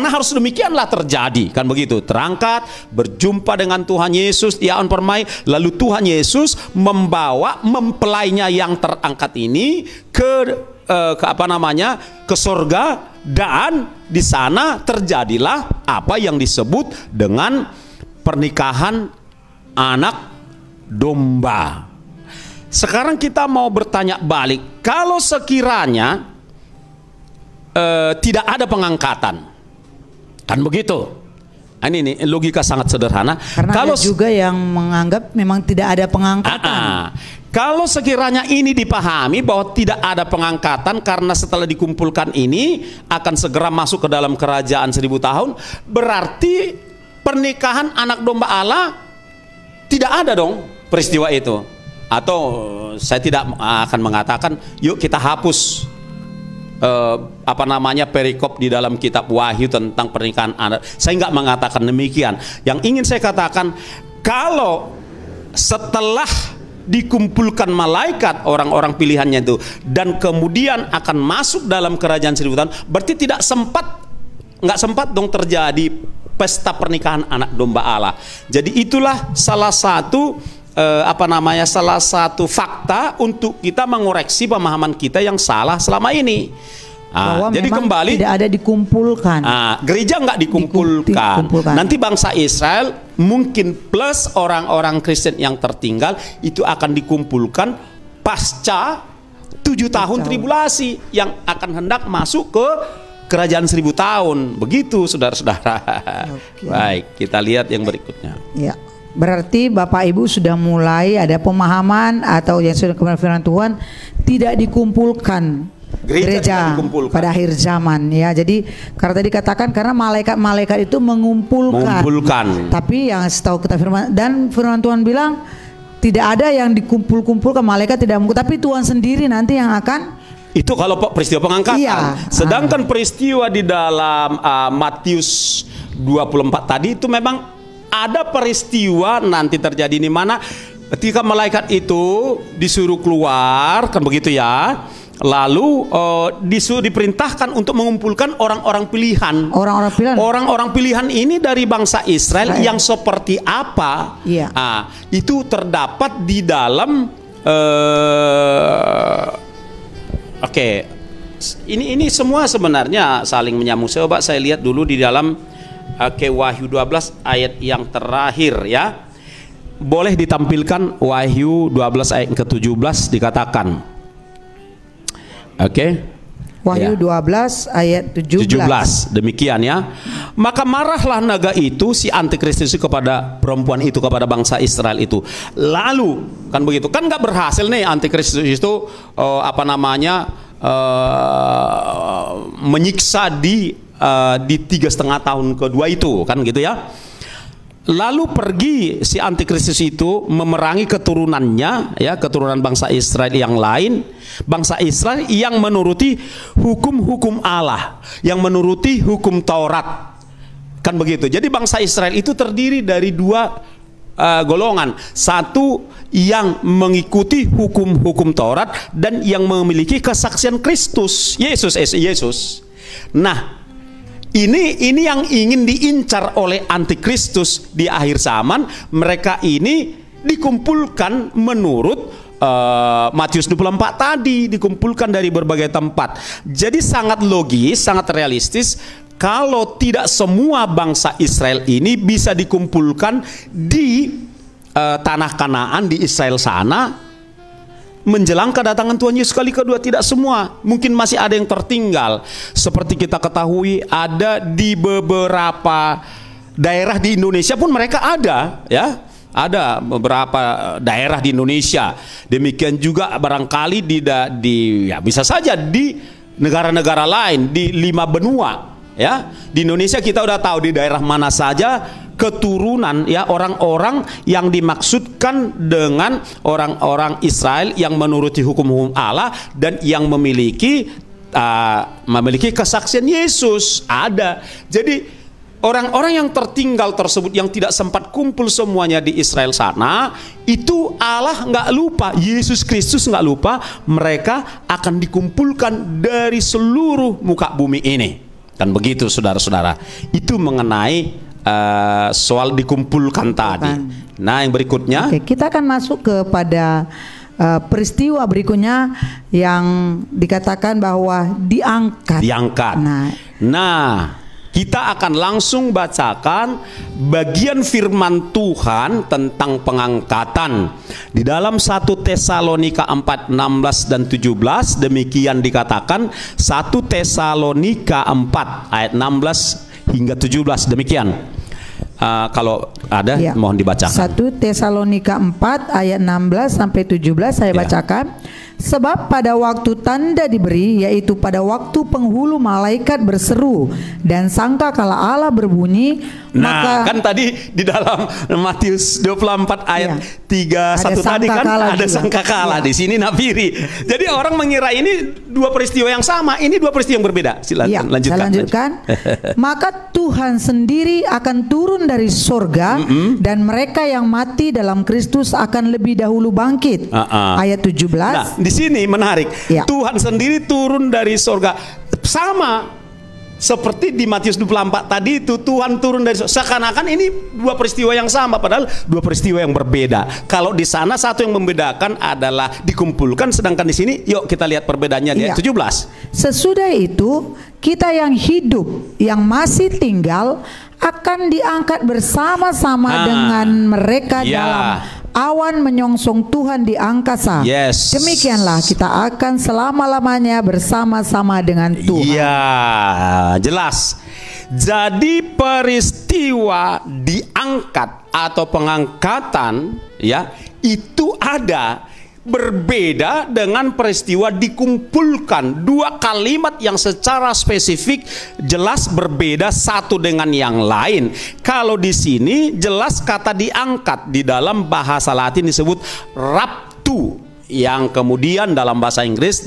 harus demikianlah terjadi, kan begitu. Terangkat, berjumpa dengan Tuhan Yesus, ia on permai, lalu Tuhan Yesus membawa mempelainya yang terangkat ini ke surga, dan di sana terjadilah apa yang disebut dengan pernikahan anak domba. Sekarang kita mau bertanya balik, kalau sekiranya tidak ada pengangkatan, kan begitu? Ini logika sangat sederhana. Karena kalau ada juga yang menganggap memang tidak ada pengangkatan. Kalau sekiranya ini dipahami bahwa tidak ada pengangkatan karena setelah dikumpulkan ini akan segera masuk ke dalam kerajaan 1000 tahun, berarti pernikahan anak domba Allah tidak ada dong peristiwa itu. Atau saya tidak akan mengatakan yuk kita hapus perikop di dalam kitab Wahyu tentang pernikahan anak. Saya nggak mengatakan demikian. Yang ingin saya katakan, kalau setelah dikumpulkan malaikat orang-orang pilihannya itu dan kemudian akan masuk dalam kerajaan 1000 tahun, berarti nggak sempat dong terjadi pesta pernikahan anak domba Allah. Jadi itulah salah satu salah satu fakta untuk kita mengoreksi pemahaman kita yang salah selama ini. Jadi kembali tidak ada dikumpulkan. Gereja nggak dikumpulkan. Nanti bangsa Israel mungkin plus orang-orang Kristen yang tertinggal itu akan dikumpulkan pasca 7 tahun tribulasi yang akan hendak masuk ke kerajaan 1000 tahun. Begitu saudara-saudara. Okay. Baik, kita lihat yang berikutnya. Ya. Berarti Bapak Ibu sudah mulai ada pemahaman atau yang sudah kebenaran firman Tuhan tidak dikumpulkan gereja pada akhir zaman, ya. Jadi karena tadi katakan karena malaikat itu mengumpulkan. Tapi yang setahu kita firman Tuhan bilang tidak ada yang dikumpulkan, malaikat tidak mengumpul, tapi Tuhan sendiri nanti yang akan. Itu kalau peristiwa pengangkatan. Iya. Sedangkan peristiwa di dalam Matius 24 tadi itu memang ada peristiwa nanti terjadi di mana ketika malaikat itu disuruh keluar, kan begitu ya. Lalu diperintahkan untuk mengumpulkan orang-orang pilihan. Orang-orang pilihan ini dari bangsa Israel yang seperti apa? Iya. Itu terdapat di dalam Ini semua sebenarnya saling menyambung. Coba saya lihat dulu di dalam Wahyu 12 ayat yang terakhir, ya. Boleh ditampilkan Wahyu 12 ayat ke-17 dikatakan. Wahyu 12 ayat 17. Demikian, ya. Maka marahlah naga itu, si antikristus kepada perempuan itu, kepada bangsa Israel itu. Lalu kan begitu, kan nggak berhasil nih antikristus itu menyiksa di 3,5 tahun kedua itu, kan gitu ya. Lalu pergi si antikristus itu memerangi keturunannya, ya, keturunan bangsa Israel yang lain, bangsa Israel yang menuruti hukum-hukum Allah, yang menuruti hukum Taurat, kan begitu. Jadi bangsa Israel itu terdiri dari dua golongan, satu yang mengikuti hukum-hukum Taurat dan yang memiliki kesaksian Kristus Yesus. Nah, ini yang ingin diincar oleh antikristus di akhir zaman. Mereka ini dikumpulkan menurut Matius 24 tadi, dikumpulkan dari berbagai tempat. Jadi sangat logis, sangat realistis kalau tidak semua bangsa Israel ini bisa dikumpulkan di tanah Kanaan, di Israel sana menjelang kedatangan Tuhan Yesus kali kedua. Tidak semua, mungkin masih ada yang tertinggal. Seperti kita ketahui, ada di beberapa daerah di Indonesia pun mereka ada, ya. Ada beberapa daerah di Indonesia. Demikian juga barangkali bisa saja di negara-negara lain, di 5 benua, ya. Di Indonesia kita udah tahu di daerah mana saja keturunan, ya, orang-orang yang dimaksudkan dengan orang-orang Israel yang menuruti hukum-hukum Allah dan yang memiliki kesaksian Yesus. Ada. Jadi orang-orang yang tertinggal tersebut yang tidak sempat kumpul semuanya di Israel sana, itu Allah nggak lupa, Yesus Kristus nggak lupa, mereka akan dikumpulkan dari seluruh muka bumi ini. Dan begitu saudara-saudara, itu mengenai soal dikumpulkan tadi. Nah, yang berikutnya, oke, kita akan masuk kepada peristiwa berikutnya yang dikatakan bahwa diangkat. Nah, kita akan langsung bacakan bagian firman Tuhan tentang pengangkatan. Di dalam 1 Tesalonika 4, 16 dan 17 demikian dikatakan. 1 Tesalonika 4 ayat 16 hingga 17 demikian. Kalau ada ya, mohon dibacakan. 1 Tesalonika 4 ayat 16 sampai 17 saya bacakan. Sebab pada waktu tanda diberi, yaitu pada waktu penghulu malaikat berseru dan sangkakala Allah berbunyi, maka kan tadi di dalam Matius 24 ayat 31 tadi kan ada sangkakala, di sini nafiri. Jadi orang mengira ini dua peristiwa yang sama, ini dua peristiwa yang berbeda. Silakan lanjutkan. Maka Tuhan sendiri akan turun dari sorga dan mereka yang mati dalam Kristus akan lebih dahulu bangkit. Ayat 17. Nah, di sini menarik. Tuhan sendiri turun dari sorga, sama seperti di Matius 24 tadi itu, Tuhan turun dari sorga. Seakan-akan ini dua peristiwa yang sama, padahal dua peristiwa yang berbeda. Kalau di sana satu yang membedakan adalah dikumpulkan, sedangkan di sini yuk kita lihat perbedaannya di ayat 17. Sesudah itu kita yang hidup, yang masih tinggal akan diangkat bersama-sama dengan mereka dalam awan menyongsong Tuhan di angkasa. Demikianlah kita akan selama-lamanya bersama-sama dengan Tuhan. Ya, jelas. Jadi peristiwa diangkat atau pengangkatan, ya, itu ada. Berbeda dengan peristiwa dikumpulkan. Dua kalimat yang secara spesifik jelas berbeda satu dengan yang lain. Kalau di sini jelas kata diangkat, di dalam bahasa Latin disebut raptu, yang kemudian dalam bahasa Inggris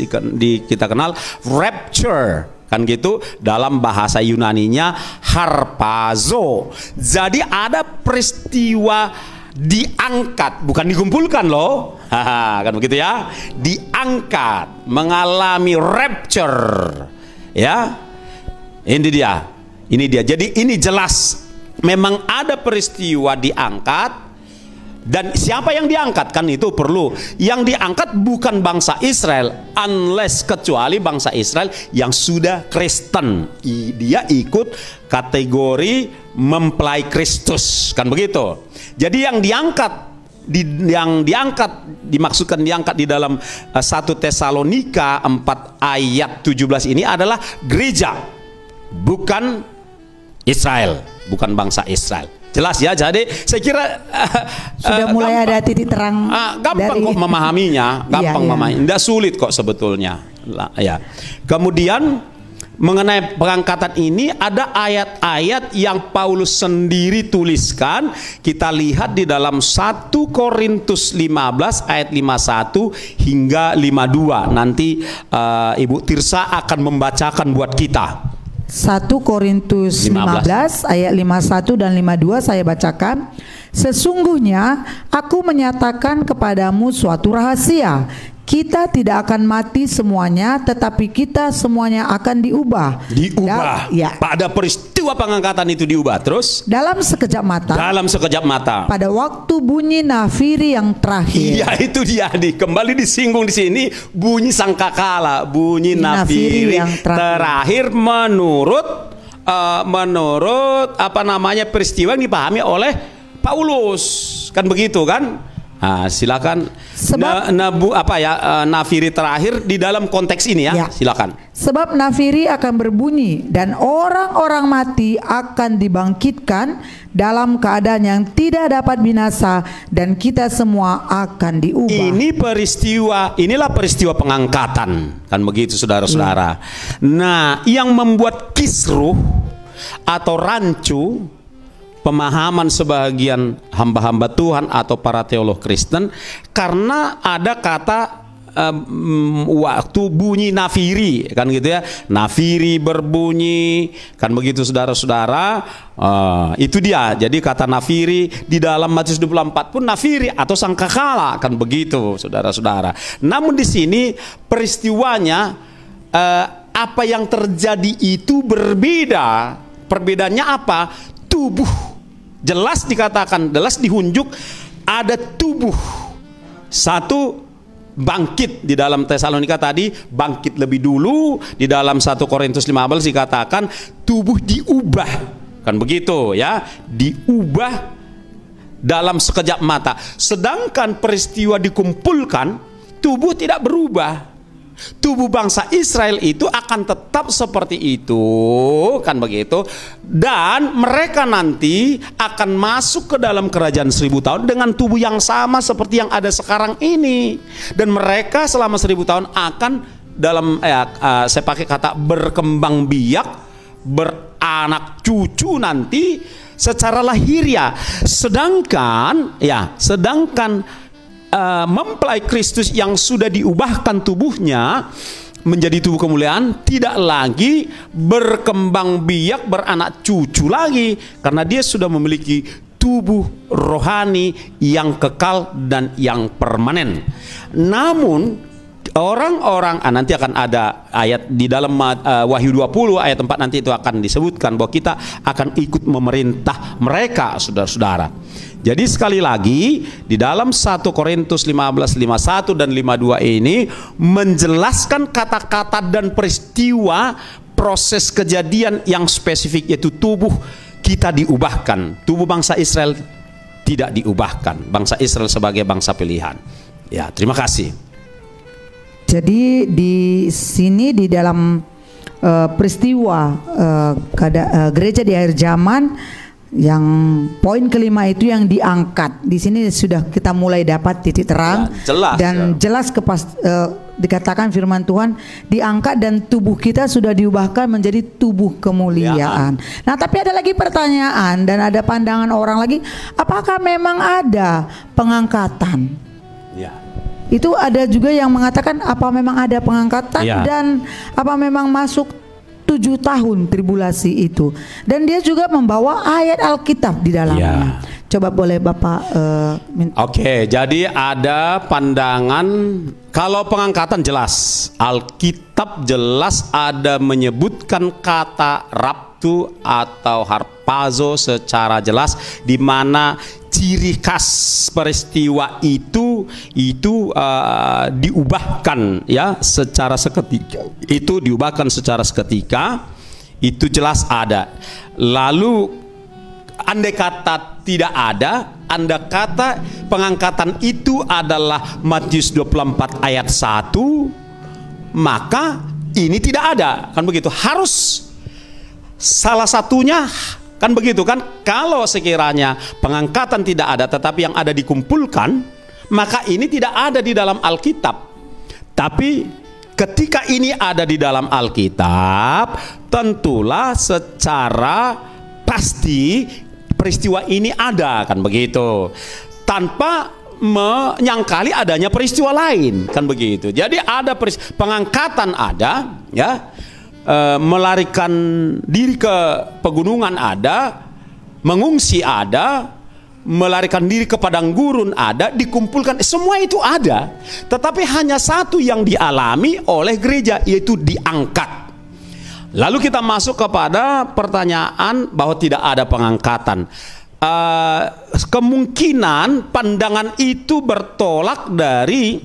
kita kenal rapture, kan gitu. Dalam bahasa Yunaninya harpazo. Jadi ada peristiwa diangkat, bukan dikumpulkan loh. Kan begitu ya. Diangkat, mengalami rapture. Ya. Ini dia. Jadi ini jelas memang ada peristiwa diangkat. Dan siapa yang diangkat? Kan itu perlu. Yang diangkat bukan bangsa Israel, unless kecuali bangsa Israel yang sudah Kristen. Dia ikut kategori mempelai Kristus, kan begitu. Jadi yang diangkat dimaksudkan diangkat di dalam 1 Tesalonika 4 ayat 17 ini adalah gereja, bukan Israel, bukan bangsa Israel. Jelas ya. Jadi saya kira sudah mulai ada titik terang. Gampang kok memahaminya, memahami. Tidak sulit kok sebetulnya. Ya. Kemudian mengenai pengangkatan ini ada ayat-ayat yang Paulus sendiri tuliskan. Kita lihat di dalam 1 Korintus 15 ayat 51 hingga 52. Nanti Ibu Tirsa akan membacakan buat kita. 1 Korintus 15 ayat 51 dan 52 saya bacakan. Sesungguhnya aku menyatakan kepadamu suatu rahasia. Kita tidak akan mati semuanya, tetapi kita semuanya akan diubah. Pada peristiwa pengangkatan itu diubah. Terus dalam sekejap mata. Pada waktu bunyi nafiri yang terakhir. Iya, itu dia. Kembali disinggung di sini, bunyi sangkakala, bunyi nafiri yang terakhir menurut peristiwa yang dipahami oleh Paulus. Kan begitu kan? Nah, silakan. Nafiri terakhir di dalam konteks ini ya. Silakan. Sebab nafiri akan berbunyi dan orang-orang mati akan dibangkitkan dalam keadaan yang tidak dapat binasa dan kita semua akan diubah. Inilah peristiwa pengangkatan, kan begitu pemahaman sebagian hamba-hamba Tuhan atau para teolog Kristen, karena ada kata waktu bunyi nafiri, kan gitu ya, nafiri berbunyi, kan begitu saudara-saudara. Itu dia, jadi kata nafiri di dalam Matius 24 pun nafiri atau sangkakala, kan begitu saudara-saudara. Namun di sini peristiwanya apa yang terjadi itu berbeda. Perbedaannya apa? Tubuh, jelas dikatakan, jelas dihunjuk ada tubuh. Satu, bangkit di dalam Tesalonika tadi, bangkit lebih dulu. Di dalam 1 Korintus 15 dikatakan tubuh diubah, kan begitu ya, diubah dalam sekejap mata. Sedangkan peristiwa dikumpulkan, tubuh tidak berubah. Tubuh bangsa Israel itu akan tetap seperti itu, kan begitu. Dan mereka nanti akan masuk ke dalam kerajaan 1000 tahun dengan tubuh yang sama seperti yang ada sekarang ini. Dan mereka selama 1000 tahun akan dalam saya pakai kata berkembang biak, beranak cucu nanti secara lahiriah. Sedangkan mempelai Kristus yang sudah diubahkan tubuhnya menjadi tubuh kemuliaan tidak lagi berkembang biak, beranak cucu lagi, karena dia sudah memiliki tubuh rohani yang kekal dan yang permanen. Namun orang-orang, nanti akan ada ayat di dalam Wahyu 20 ayat 4, nanti itu akan disebutkan bahwa kita akan ikut memerintah mereka, saudara-saudara. Jadi sekali lagi di dalam 1 Korintus 15, 51 dan 52 ini menjelaskan kata-kata dan peristiwa proses kejadian yang spesifik, yaitu tubuh kita diubahkan. Tubuh bangsa Israel tidak diubahkan. Bangsa Israel sebagai bangsa pilihan. Ya, terima kasih. Jadi di sini di dalam peristiwa gereja di akhir zaman, yang poin kelima itu yang diangkat. Di sini sudah kita mulai dapat titik terang ya, jelas, dan jelas dikatakan firman Tuhan diangkat dan tubuh kita sudah diubahkan menjadi tubuh kemuliaan. Ya. Nah, tapi ada lagi pertanyaan dan ada pandangan orang lagi, apakah memang ada pengangkatan? Ya. Itu ada juga yang mengatakan apa memang ada pengangkatan dan apa memang masuk 7 tahun tribulasi itu, dan dia juga membawa ayat Alkitab di dalamnya. Coba boleh Bapak Oke, jadi ada pandangan kalau pengangkatan jelas, Alkitab jelas ada menyebutkan kata raptu atau harpazo secara jelas, di mana ciri khas peristiwa itu diubahkan ya secara seketika. Itu diubahkan secara seketika, itu jelas ada. Lalu andai kata tidak ada, andai kata pengangkatan itu adalah Matius 24 ayat 1, maka ini tidak ada, kan begitu. Harus salah satunya, kan begitu kan. Kalau sekiranya pengangkatan tidak ada tetapi yang ada dikumpulkan, maka ini tidak ada di dalam Alkitab. Tapi ketika ini ada di dalam Alkitab, tentulah secara pasti peristiwa ini ada, kan begitu, tanpa menyangkali adanya peristiwa lain, kan begitu. Jadi ada pengangkatan ada ya, melarikan diri ke pegunungan ada, mengungsi ada, melarikan diri ke padang gurun ada, dikumpulkan, semua itu ada. Tetapi hanya satu yang dialami oleh gereja, yaitu diangkat. Lalu kita masuk kepada pertanyaan bahwa tidak ada pengangkatan. Kemungkinan pandangan itu bertolak dari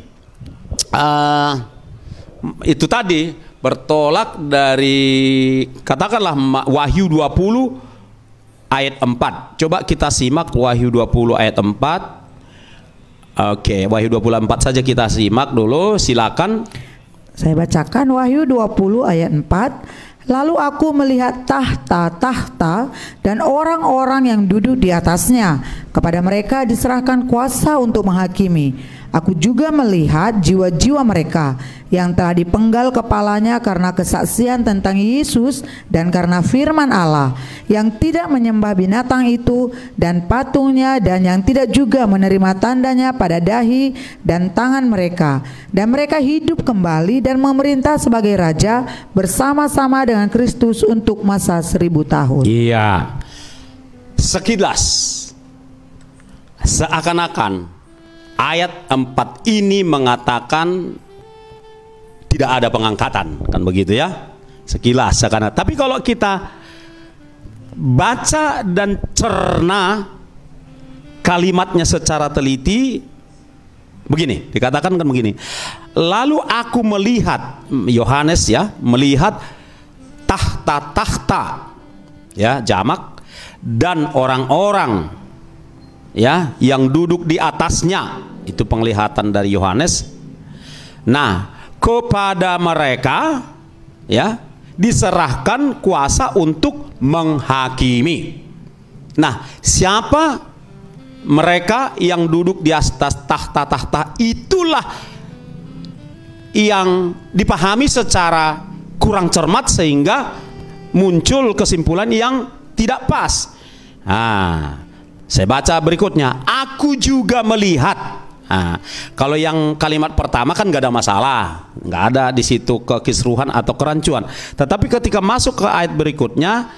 itu tadi, bertolak dari katakanlah Wahyu 20 ayat 4. Coba kita simak Wahyu 20 ayat 4. Oke, Wahyu 24 saja kita simak dulu, silakan. Saya bacakan Wahyu 20 ayat 4. Lalu aku melihat tahta-tahta dan orang-orang yang duduk di atasnya. Kepada mereka diserahkan kuasa untuk menghakimi. Aku juga melihat jiwa-jiwa mereka yang telah dipenggal kepalanya karena kesaksian tentang Yesus dan karena firman Allah, yang tidak menyembah binatang itu dan patungnya, dan yang tidak juga menerima tandanya pada dahi dan tangan mereka. Dan mereka hidup kembali dan memerintah sebagai raja bersama-sama dengan Kristus untuk masa 1000 tahun. Iya. Sekilas seakan-akan ayat 4 ini mengatakan tidak ada pengangkatan, kan begitu ya? Sekilas seakan-akan. Tapi kalau kita baca dan cerna kalimatnya secara teliti, begini, dikatakan kan begini. Lalu aku melihat, Yohanes ya, melihat tahta-tahta, ya, jamak, dan orang-orang, ya, yang duduk di atasnya. Itu penglihatan dari Yohanes. Nah, kepada mereka, ya, diserahkan kuasa untuk menghakimi. Nah, siapa mereka yang duduk di atas tahta-tahta? Itulah yang dipahami secara kurang cermat sehingga muncul kesimpulan yang tidak pas. Nah, saya baca berikutnya. Aku juga melihat. Nah, kalau yang kalimat pertama kan nggak ada masalah, nggak ada di situ kekisruhan atau kerancuan. Tetapi ketika masuk ke ayat berikutnya,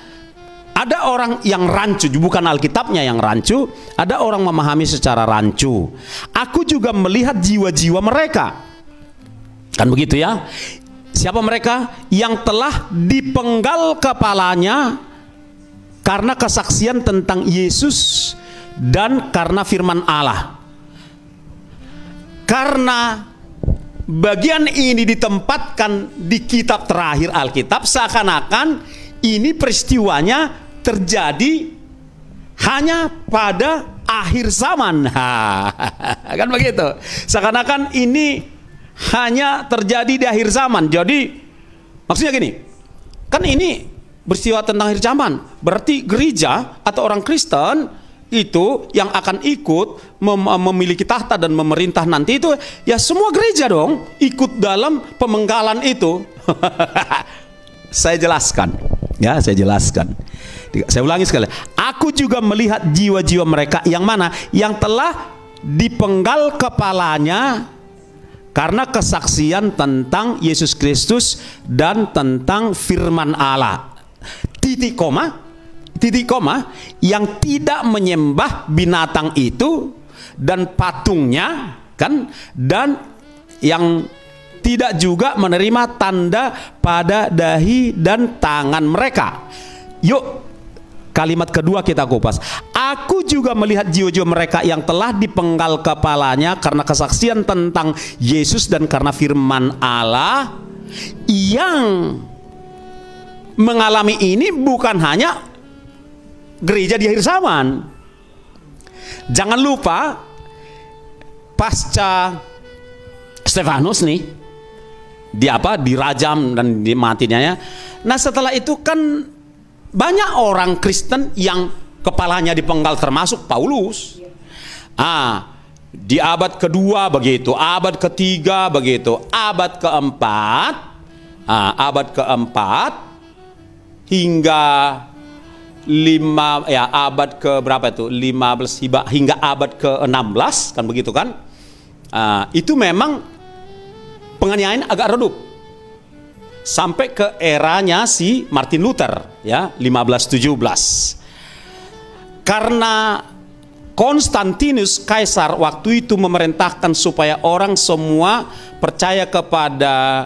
ada orang yang rancu, bukan Alkitabnya yang rancu, ada orang memahami secara rancu. Aku juga melihat jiwa-jiwa mereka, kan begitu ya? Siapa mereka? Yang telah dipenggal kepalanya karena kesaksian tentang Yesus dan karena firman Allah. Karena bagian ini ditempatkan di kitab terakhir Alkitab, seakan-akan ini peristiwanya terjadi hanya pada akhir zaman. Kan begitu. Seakan-akan ini hanya terjadi di akhir zaman. Jadi maksudnya gini, kan ini peristiwa tentang akhir zaman, berarti gereja atau orang Kristen itu yang akan ikut memiliki tahta dan memerintah nanti itu, ya semua gereja dong ikut dalam pemenggalan itu. Saya jelaskan, ya, saya jelaskan. Saya ulangi sekali. Aku juga melihat jiwa-jiwa mereka yang mana? Yang telah dipenggal kepalanya karena kesaksian tentang Yesus Kristus dan tentang firman Allah. Titik koma, yang tidak menyembah binatang itu dan patungnya, kan, dan yang tidak juga menerima tanda pada dahi dan tangan mereka. Yuk, kalimat kedua kita kupas. Aku juga melihat jiwa-jiwa mereka yang telah dipenggal kepalanya karena kesaksian tentang Yesus dan karena firman Allah. Yang mengalami ini bukan hanya gereja di akhir zaman. Jangan lupa pasca Stefanus nih, dirajam dan dimatinya ya. Nah, setelah itu kan banyak orang Kristen yang kepalanya dipenggal, termasuk Paulus. Di abad kedua begitu, abad ketiga begitu, abad keempat hingga abad ke berapa itu? 15 hingga abad ke-16, kan begitu kan? Itu memang penganiayaan agak redup sampai ke eranya si Martin Luther, ya, 1517. Karena Konstantinus Kaisar waktu itu memerintahkan supaya orang semua percaya kepada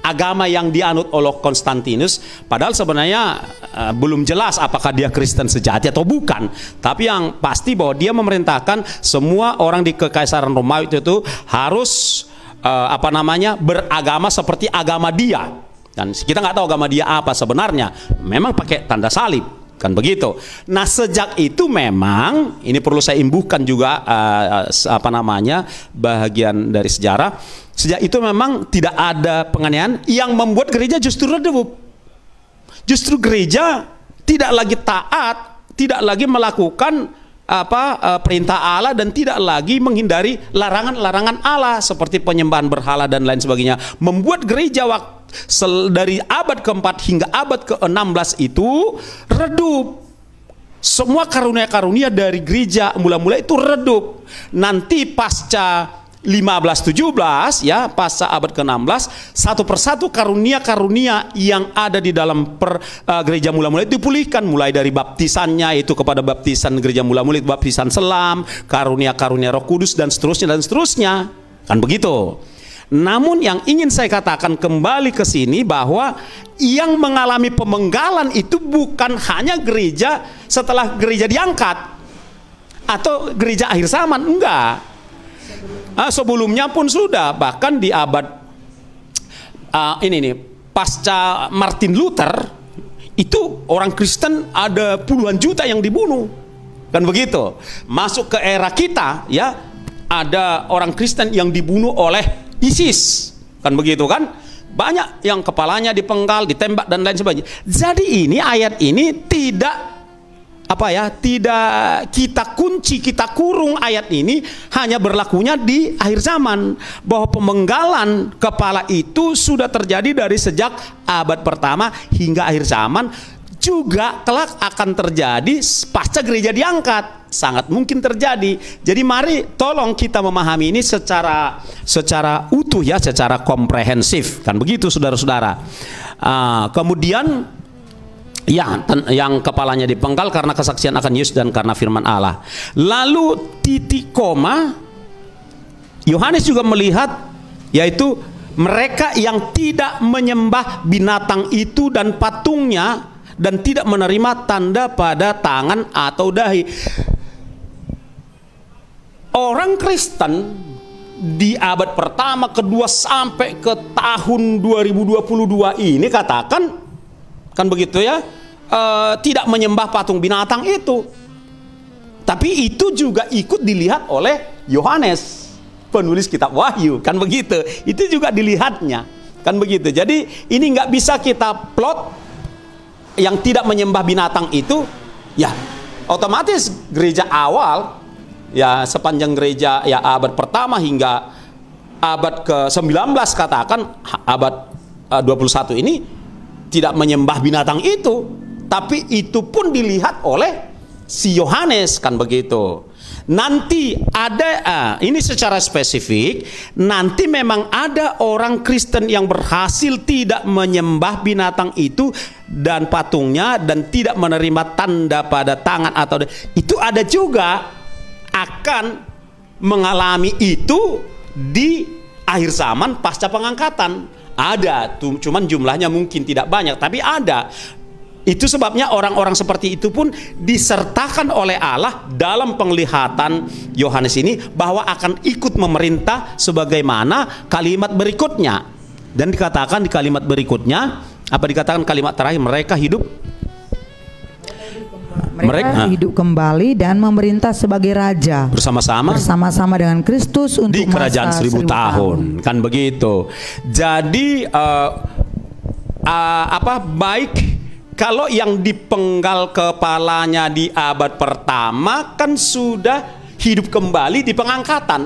agama yang dianut oleh Konstantinus, padahal sebenarnya belum jelas apakah dia Kristen sejati atau bukan. Tapi yang pasti bahwa dia memerintahkan semua orang di Kekaisaran Romawi itu harus beragama seperti agama dia. Dan kita nggak tahu agama dia apa sebenarnya. Memang pakai tanda salib, kan begitu. Nah, sejak itu memang ini perlu saya imbuhkan juga bahagian dari sejarah. Sejak itu memang tidak ada penganiayaan yang membuat gereja justru redup. Justru gereja tidak lagi taat, tidak lagi melakukan perintah Allah dan tidak lagi menghindari larangan-larangan Allah seperti penyembahan berhala dan lain sebagainya. Membuat gereja dari abad ke-4 hingga abad ke-16 itu redup. Semua karunia-karunia dari gereja mula-mula itu redup. Nanti pasca 15-17 ya, pasca abad ke-16, satu persatu karunia-karunia yang ada di dalam gereja mula-mula itu dipulihkan, mulai dari baptisannya itu kepada baptisan gereja mula-mula itu baptisan selam, karunia-karunia Roh Kudus dan seterusnya kan begitu. Namun yang ingin saya katakan kembali ke sini bahwa yang mengalami pemenggalan itu bukan hanya gereja setelah gereja diangkat atau gereja akhir zaman, enggak. Sebelumnya pun sudah, bahkan di abad pasca Martin Luther itu orang Kristen ada puluhan juta yang dibunuh, kan begitu. Masuk ke era kita ya, ada orang Kristen yang dibunuh oleh ISIS, kan begitu kan. Banyak yang kepalanya dipenggal, ditembak dan lain sebagainya. Jadi ini ayat ini tidak kita kunci, kita kurung ayat ini hanya berlakunya di akhir zaman, bahwa pemenggalan kepala itu sudah terjadi dari sejak abad pertama hingga akhir zaman, juga kelak akan terjadi pasca gereja diangkat, sangat mungkin terjadi. Jadi mari tolong kita memahami ini secara utuh ya, secara komprehensif, kan begitu saudara-saudara. Kemudian yang kepalanya dipenggal karena kesaksian akan Yesus dan karena firman Allah. Lalu titik koma, Yohanes juga melihat, yaitu mereka yang tidak menyembah binatang itu dan patungnya dan tidak menerima tanda pada tangan atau dahi. Orang Kristen di abad pertama, kedua sampai ke tahun 2022 ini katakan, kan begitu ya, tidak menyembah patung binatang itu. Tapi itu juga ikut dilihat oleh Yohanes, penulis kitab Wahyu, kan begitu. Itu juga dilihatnya, kan begitu. Jadi ini nggak bisa kita plot yang tidak menyembah binatang itu, ya otomatis gereja awal, ya sepanjang gereja ya abad pertama hingga abad ke-19 katakan abad 21 ini tidak menyembah binatang itu, tapi itu pun dilihat oleh si Yohanes, kan begitu. Nanti ada ini secara spesifik, nanti memang ada orang Kristen yang berhasil tidak menyembah binatang itu dan patungnya dan tidak menerima tanda pada tangan atau itu ada juga akan mengalami itu di akhir zaman pasca pengangkatan. Ada, cuman jumlahnya mungkin tidak banyak, tapi ada. Itu sebabnya orang-orang seperti itu pun disertakan oleh Allah dalam penglihatan Yohanes ini bahwa akan ikut memerintah sebagaimana kalimat berikutnya. Dan dikatakan di kalimat berikutnya, apa dikatakan kalimat terakhir, mereka hidup hidup kembali dan memerintah sebagai raja bersama-sama dengan Kristus untuk di kerajaan 1000 tahun, kan begitu. Jadi baik kalau yang dipenggal kepalanya di abad pertama kan sudah hidup kembali di pengangkatan.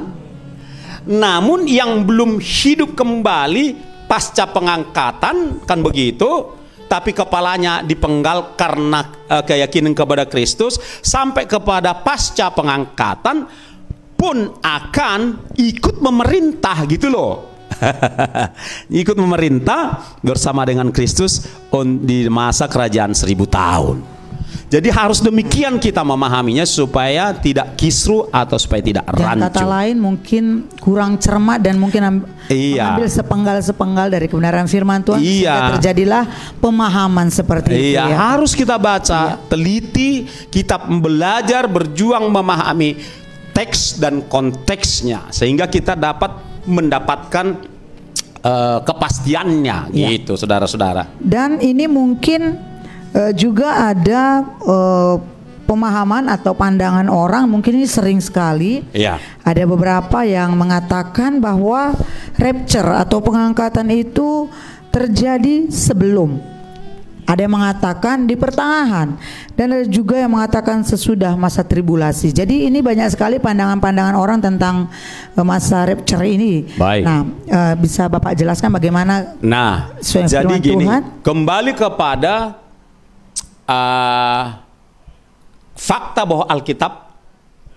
Namun yang belum hidup kembali pasca pengangkatan, kan begitu, tapi kepalanya dipenggal karena keyakinan kepada Kristus, sampai kepada pasca pengangkatan pun akan ikut memerintah gitu loh. Ikut memerintah bersama dengan Kristus di masa kerajaan 1000 tahun. Jadi harus demikian kita memahaminya supaya tidak kisru atau supaya tidak rancu. Kata lain mungkin kurang cermat dan mungkin mengambil sepenggal-sepenggal dari kebenaran firman Tuhan, sehingga terjadilah pemahaman seperti itu. Ya. Harus kita baca, teliti, kita belajar, berjuang memahami teks dan konteksnya sehingga kita dapat mendapatkan kepastiannya, gitu, saudara-saudara. Dan ini mungkin juga ada pemahaman atau pandangan orang, mungkin ini sering sekali. Ada beberapa yang mengatakan bahwa rapture atau pengangkatan itu terjadi sebelum Ada yang mengatakan di pertengahan, dan ada juga yang mengatakan sesudah masa tribulasi. Jadi ini banyak sekali pandangan-pandangan orang tentang masa rapture ini. Baik. Nah, bisa Bapak jelaskan bagaimana? Nah, jadi gini, Tuhan? Kembali kepada fakta bahwa Alkitab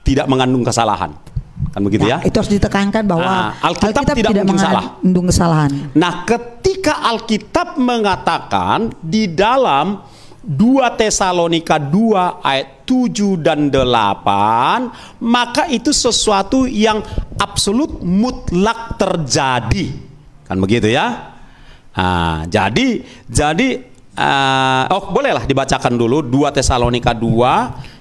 tidak mengandung kesalahan. Kan begitu ya? Itu harus ditekankan bahwa Alkitab tidak mengandung kesalahan. Nah, ketika Alkitab mengatakan di dalam 2 Tesalonika 2 ayat 7 dan 8, maka itu sesuatu yang absolut mutlak terjadi. Kan begitu ya? Nah, jadi bolehlah dibacakan dulu 2 Tesalonika 2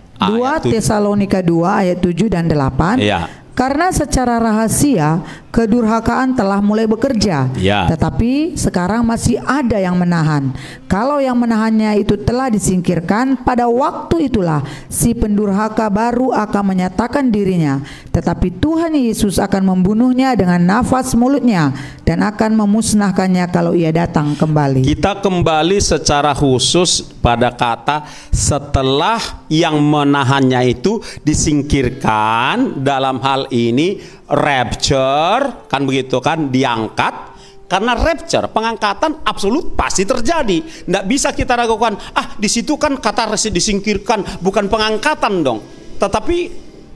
Tesalonika 2 ayat 7 dan 8. Iya. Karena secara rahasia kedurhakaan telah mulai bekerja, tetapi sekarang masih ada yang menahan. Kalau yang menahannya itu telah disingkirkan, pada waktu itulah si pendurhaka baru akan menyatakan dirinya. Tetapi Tuhan Yesus akan membunuhnya dengan nafas mulutnya dan akan memusnahkannya kalau ia datang kembali. Kita kembali secara khusus pada kata setelah yang menahannya itu disingkirkan, dalam hal ini rapture, kan begitu kan, diangkat. Karena rapture, pengangkatan absolut pasti terjadi. Nggak bisa kita ragukan, di situ kan kata disingkirkan, bukan pengangkatan dong. Tetapi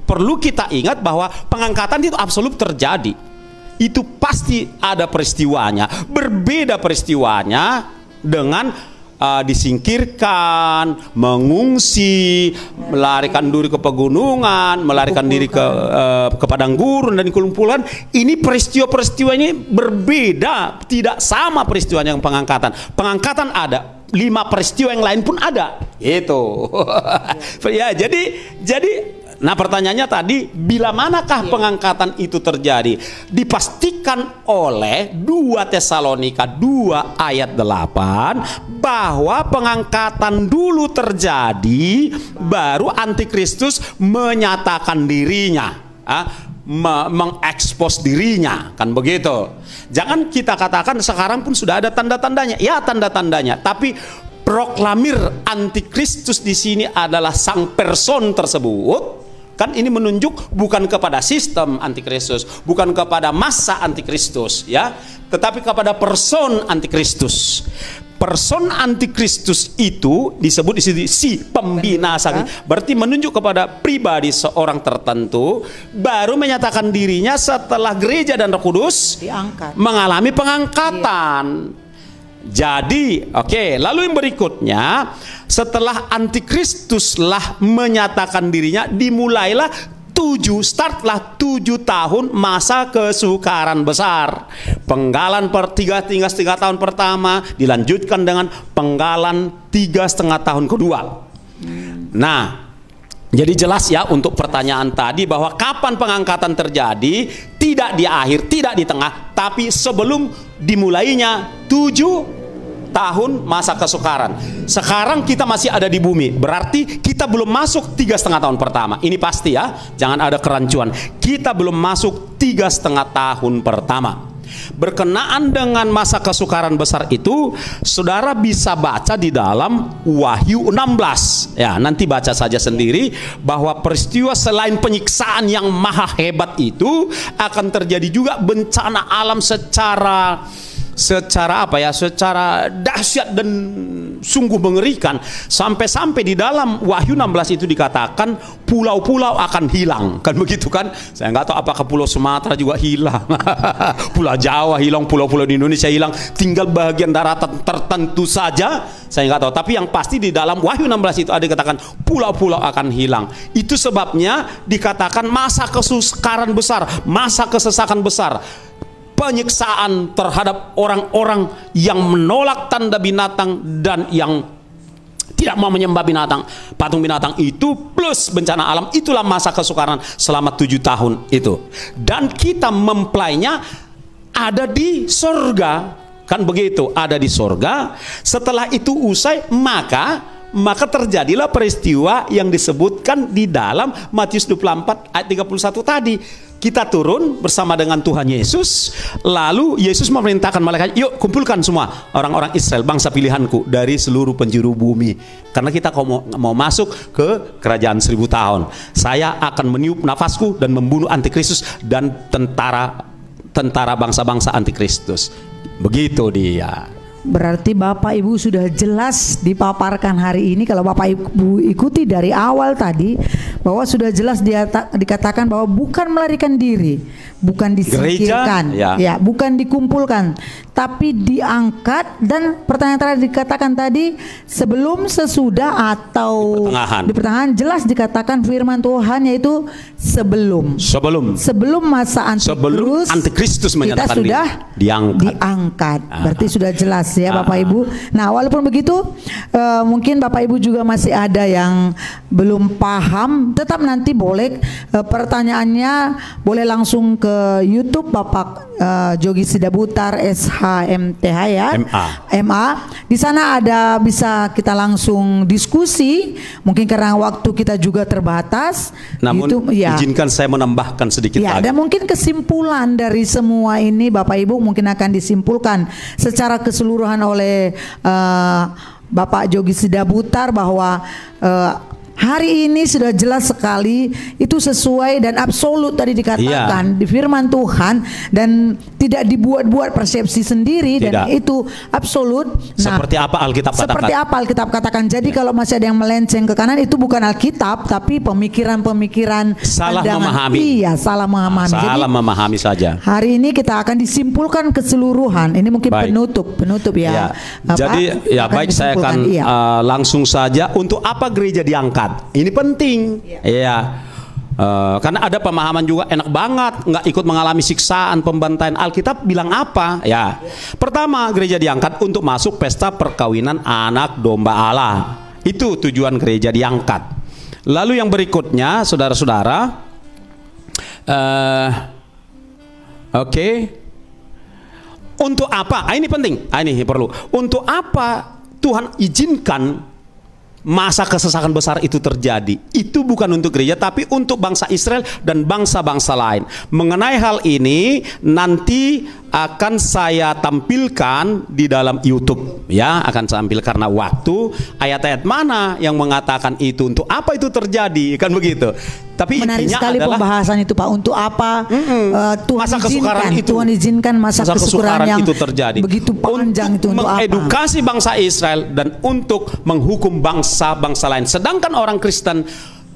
perlu kita ingat bahwa pengangkatan itu absolut terjadi. Itu pasti ada peristiwanya. Berbeda peristiwanya dengan disingkirkan, mengungsi, melarikan diri ke pegunungan, melarikan diri ke padang gurun dan kelumpulan. Ini peristiwa-peristiwa ini berbeda, tidak sama peristiwanya yang pengangkatan. Pengangkatan ada, 5 peristiwa yang lain pun ada. Itu. Ya, jadi nah pertanyaannya tadi, bila manakah pengangkatan itu terjadi? Dipastikan oleh 2 Tesalonika 2 ayat 8 bahwa pengangkatan dulu terjadi, baru antikristus menyatakan dirinya, mengekspos dirinya, kan begitu. Jangan kita katakan sekarang pun sudah ada tanda-tandanya. Ya, tanda-tandanya, tapi proklamir antikristus di sini adalah sang person tersebut. Kan ini menunjuk bukan kepada sistem antikristus, bukan kepada masa antikristus, ya, tetapi kepada person antikristus. Person antikristus itu disebut di sini si pembinasa, berarti menunjuk kepada pribadi seorang tertentu, baru menyatakan dirinya setelah gereja dan Roh Kudus mengalami pengangkatan. Jadi, lalu yang berikutnya, setelah antikristuslah menyatakan dirinya, dimulailah 7 tahun masa kesukaran besar. Penggalan per 3,5 tahun pertama dilanjutkan dengan penggalan 3,5 tahun kedua. Nah, jadi jelas ya untuk pertanyaan tadi bahwa kapan pengangkatan terjadi, tidak di akhir, tidak di tengah, tapi sebelum dimulainya 7 tahun masa kesukaran. Sekarang kita masih ada di bumi, berarti kita belum masuk 3,5 tahun pertama. Ini pasti ya, jangan ada kerancuan. Kita belum masuk 3,5 tahun pertama. Berkenaan dengan masa kesukaran besar itu, saudara bisa baca di dalam Wahyu 16. Ya, nanti baca saja sendiri bahwa peristiwa selain penyiksaan yang maha hebat itu, akan terjadi juga bencana alam secara dahsyat dan sungguh mengerikan, sampai di dalam Wahyu 16 itu dikatakan pulau-pulau akan hilang, kan begitu kan? Saya nggak tahu apakah pulau Sumatera juga hilang, pulau Jawa hilang, pulau-pulau di Indonesia hilang, tinggal bagian daratan tertentu saja, saya nggak tahu. Tapi yang pasti di dalam Wahyu 16 itu ada dikatakan pulau-pulau akan hilang. Itu sebabnya dikatakan masa kesukaran besar, masa kesesakan besar, penyiksaan terhadap orang-orang yang menolak tanda binatang dan yang tidak mau menyembah binatang, patung binatang itu, plus bencana alam. Itulah masa kesukaran selama 7 tahun itu. Dan kita mempelainya ada di sorga, kan begitu, ada di sorga. Setelah itu usai, maka maka terjadilah peristiwa yang disebutkan di dalam Matius 24 ayat 31 tadi. Kita turun bersama dengan Tuhan Yesus, lalu Yesus memerintahkan malaikat, yuk kumpulkan semua orang-orang Israel, bangsa pilihanku dari seluruh penjuru bumi, karena kita mau masuk ke kerajaan 1000 tahun. Saya akan meniup nafasku dan membunuh antikristus dan tentara bangsa-bangsa antikristus. Begitu dia. Berarti Bapak Ibu sudah jelas dipaparkan hari ini. Kalau Bapak Ibu ikuti dari awal tadi, bahwa sudah jelas dikatakan bahwa bukan melarikan diri, bukan disingkirkan, ya, bukan dikumpulkan, tapi diangkat. Dan pertanyaan terakhir dikatakan tadi, sebelum, sesudah, atau di pertengahan jelas dikatakan firman Tuhan, yaitu sebelum masa antikristus kita sudah diangkat. Berarti sudah jelas ya Bapak Ibu. Nah, walaupun begitu mungkin Bapak Ibu juga masih ada yang belum paham, tetap nanti boleh pertanyaannya boleh langsung ke YouTube Bapak Jogi Sidabutar SHMTH ya, MA. Di sana ada, bisa kita langsung diskusi. Mungkin karena waktu kita juga terbatas. Namun itu, ya, izinkan saya menambahkan sedikit lagi. Dan mungkin kesimpulan dari semua ini Bapak Ibu mungkin akan disimpulkan secara keseluruhan oleh Bapak Jogi Sidabutar bahwa hari ini sudah jelas sekali, itu sesuai dan absolut tadi dikatakan di firman Tuhan, dan tidak dibuat-buat persepsi sendiri, dan itu absolut. Nah, seperti apa Alkitab katakan. Jadi kalau masih ada yang melenceng ke kanan, itu bukan Alkitab, tapi pemikiran-pemikiran salah memahami. Iya, salah memahami. Salah memahami saja. Hari ini kita akan disimpulkan keseluruhan. Ini mungkin penutup ya. Jadi ya baik, saya akan langsung saja. Untuk apa gereja diangkat? Ini penting, karena ada pemahaman juga enak banget, nggak ikut mengalami siksaan, pembantaian. Alkitab bilang apa? Ya, pertama, gereja diangkat untuk masuk pesta perkawinan anak domba Allah. Itu tujuan gereja diangkat. Lalu yang berikutnya, saudara-saudara, untuk apa? Ini penting. Ini perlu. Untuk apa Tuhan izinkan masa kesesakan besar itu terjadi? Itu bukan untuk gereja, tapi untuk bangsa Israel dan bangsa-bangsa lain. Mengenai hal ini nanti akan saya tampilkan di dalam YouTube, ya, akan saya ambil karena waktu, ayat-ayat mana yang mengatakan itu, untuk apa itu terjadi, kan begitu. Tapi menarik sekali pembahasan itu Pak. Untuk apa Tuhan izinkan masa kesukaran yang itu terjadi, begitu panjang, untuk mengedukasi bangsa Israel dan untuk menghukum bangsa-bangsa lain. Sedangkan orang Kristen,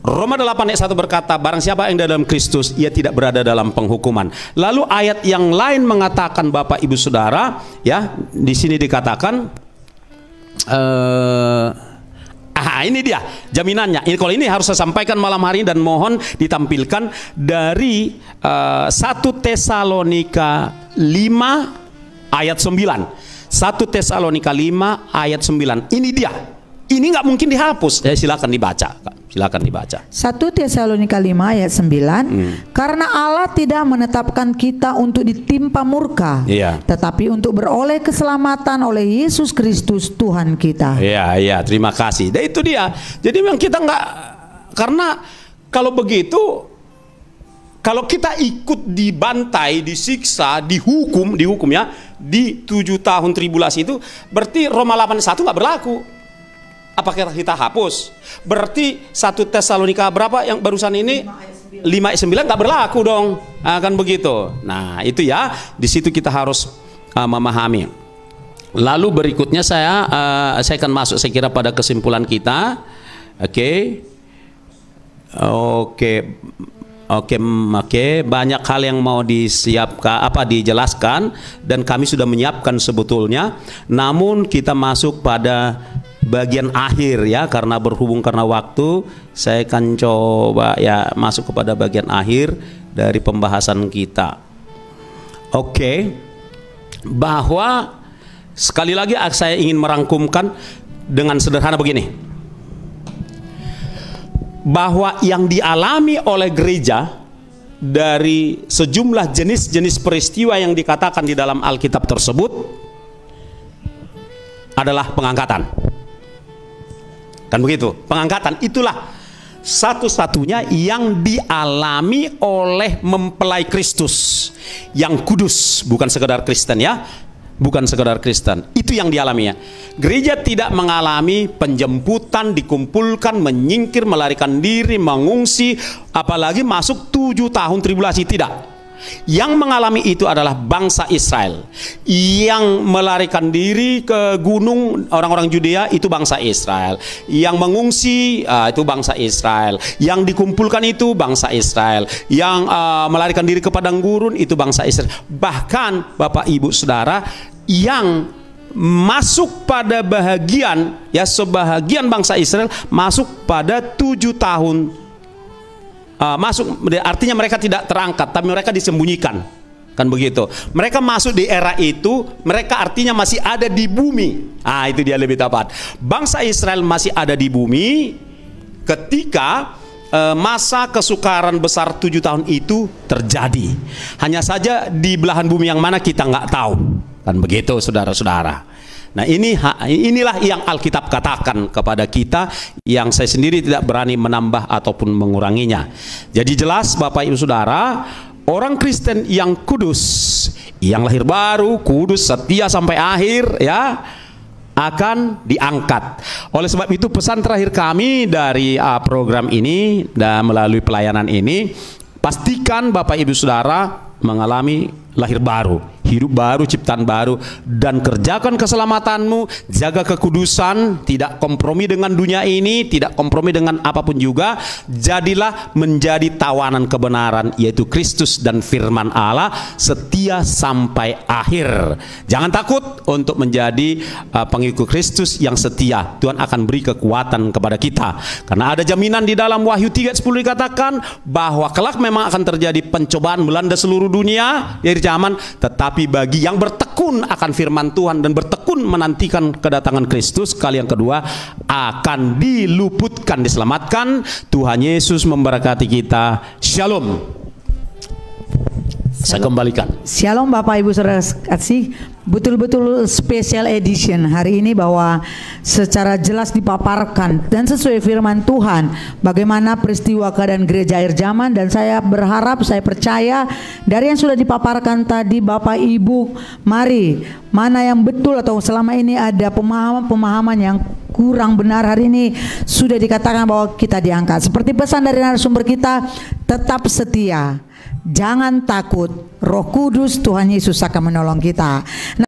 Roma 8 ayat 1 berkata, barang siapa yang dalam Kristus, ia tidak berada dalam penghukuman. Lalu ayat yang lain mengatakan, Bapak Ibu Saudara, ya, di sini dikatakan, ini dia jaminannya. Ini kalau ini harus saya sampaikan malam hari dan mohon ditampilkan dari 1 Tesalonika 5 ayat 9. 1 Tesalonika 5 ayat 9. Ini dia. Ini nggak mungkin dihapus. Silakan dibaca. Silakan dibaca. 1 Tesalonika 5 ayat 9. Karena Allah tidak menetapkan kita untuk ditimpa murka, tetapi untuk beroleh keselamatan oleh Yesus Kristus Tuhan kita. Iya, terima kasih. Dan itu dia. Jadi memang kita nggak, karena kalau begitu, kalau kita ikut dibantai, disiksa, dihukum ya, di 7 tahun tribulasi itu, berarti Roma 8:1 nggak berlaku. Apakah kita hapus? Berarti 1 Tesalonika berapa yang barusan ini? 5 ayat 9 nggak berlaku dong. Kan begitu. Nah, itu ya, di situ kita harus memahami. Lalu berikutnya saya akan masuk, saya kira, pada kesimpulan kita. Oke, banyak hal yang mau disiapkan, dijelaskan, dan kami sudah menyiapkan sebetulnya. Namun kita masuk pada bagian akhir ya, karena waktu, saya akan coba ya masuk kepada bagian akhir dari pembahasan kita. Bahwa sekali lagi saya ingin merangkumkan dengan sederhana begini, bahwa yang dialami oleh gereja dari sejumlah jenis-jenis peristiwa yang dikatakan di dalam Alkitab tersebut adalah pengangkatan. Kan begitu. Pengangkatan itulah satu-satunya yang dialami oleh mempelai Kristus yang kudus, bukan sekedar Kristen ya, bukan sekedar Kristen. Itu yang dialaminya. Gereja tidak mengalami penjemputan, dikumpulkan, menyingkir, melarikan diri, mengungsi, apalagi masuk 7 tahun tribulasi, tidak. Yang mengalami itu adalah bangsa Israel. Yang melarikan diri ke gunung, orang-orang Judea, itu bangsa Israel. Yang mengungsi, itu bangsa Israel. Yang dikumpulkan itu bangsa Israel. Yang melarikan diri ke padang gurun, itu bangsa Israel. Bahkan Bapak Ibu Saudara, yang masuk pada bahagian, ya sebahagian bangsa Israel masuk pada 7 tahun masuk, artinya mereka tidak terangkat, tapi mereka disembunyikan, kan begitu. Mereka masuk di era itu, mereka artinya masih ada di bumi. Itu dia lebih tepat. Bangsa Israel masih ada di bumi ketika masa kesukaran besar 7 tahun itu terjadi. Hanya saja di belahan bumi yang mana kita nggak tahu, kan begitu, saudara-saudara. Nah inilah yang Alkitab katakan kepada kita, yang saya sendiri tidak berani menambah ataupun menguranginya. Jadi jelas Bapak Ibu Saudara, orang Kristen yang kudus, yang lahir baru, kudus, setia sampai akhir, ya, akan diangkat. Oleh sebab itu pesan terakhir kami dari program ini dan melalui pelayanan ini, pastikan Bapak Ibu Saudara mengalami lahir baru, hidup baru, ciptaan baru, dan kerjakan keselamatanmu, jaga kekudusan, tidak kompromi dengan dunia ini, tidak kompromi dengan apapun juga. Jadilah menjadi tawanan kebenaran, yaitu Kristus dan firman Allah, setia sampai akhir. Jangan takut untuk menjadi pengikut Kristus yang setia. Tuhan akan beri kekuatan kepada kita, karena ada jaminan di dalam Wahyu 3:10 dikatakan bahwa kelak memang akan terjadi pencobaan melanda seluruh dunia dari zaman, tetapi bagi yang bertekun akan firman Tuhan dan bertekun menantikan kedatangan Kristus kali yang kedua, akan diluputkan, diselamatkan. Tuhan Yesus memberkati kita. Shalom. Saya kembalikan. Shalom Bapak Ibu Saudara kasih, betul-betul special edition hari ini, bahwa secara jelas dipaparkan dan sesuai firman Tuhan bagaimana peristiwa keadaan gereja akhir zaman. Dan saya berharap, saya percaya dari yang sudah dipaparkan tadi Bapak Ibu, mari mana yang betul atau selama ini ada pemahaman-pemahaman yang kurang benar, hari ini sudah dikatakan bahwa kita diangkat. Seperti pesan dari narasumber kita, tetap setia, jangan takut, Roh Kudus Tuhan Yesus akan menolong kita.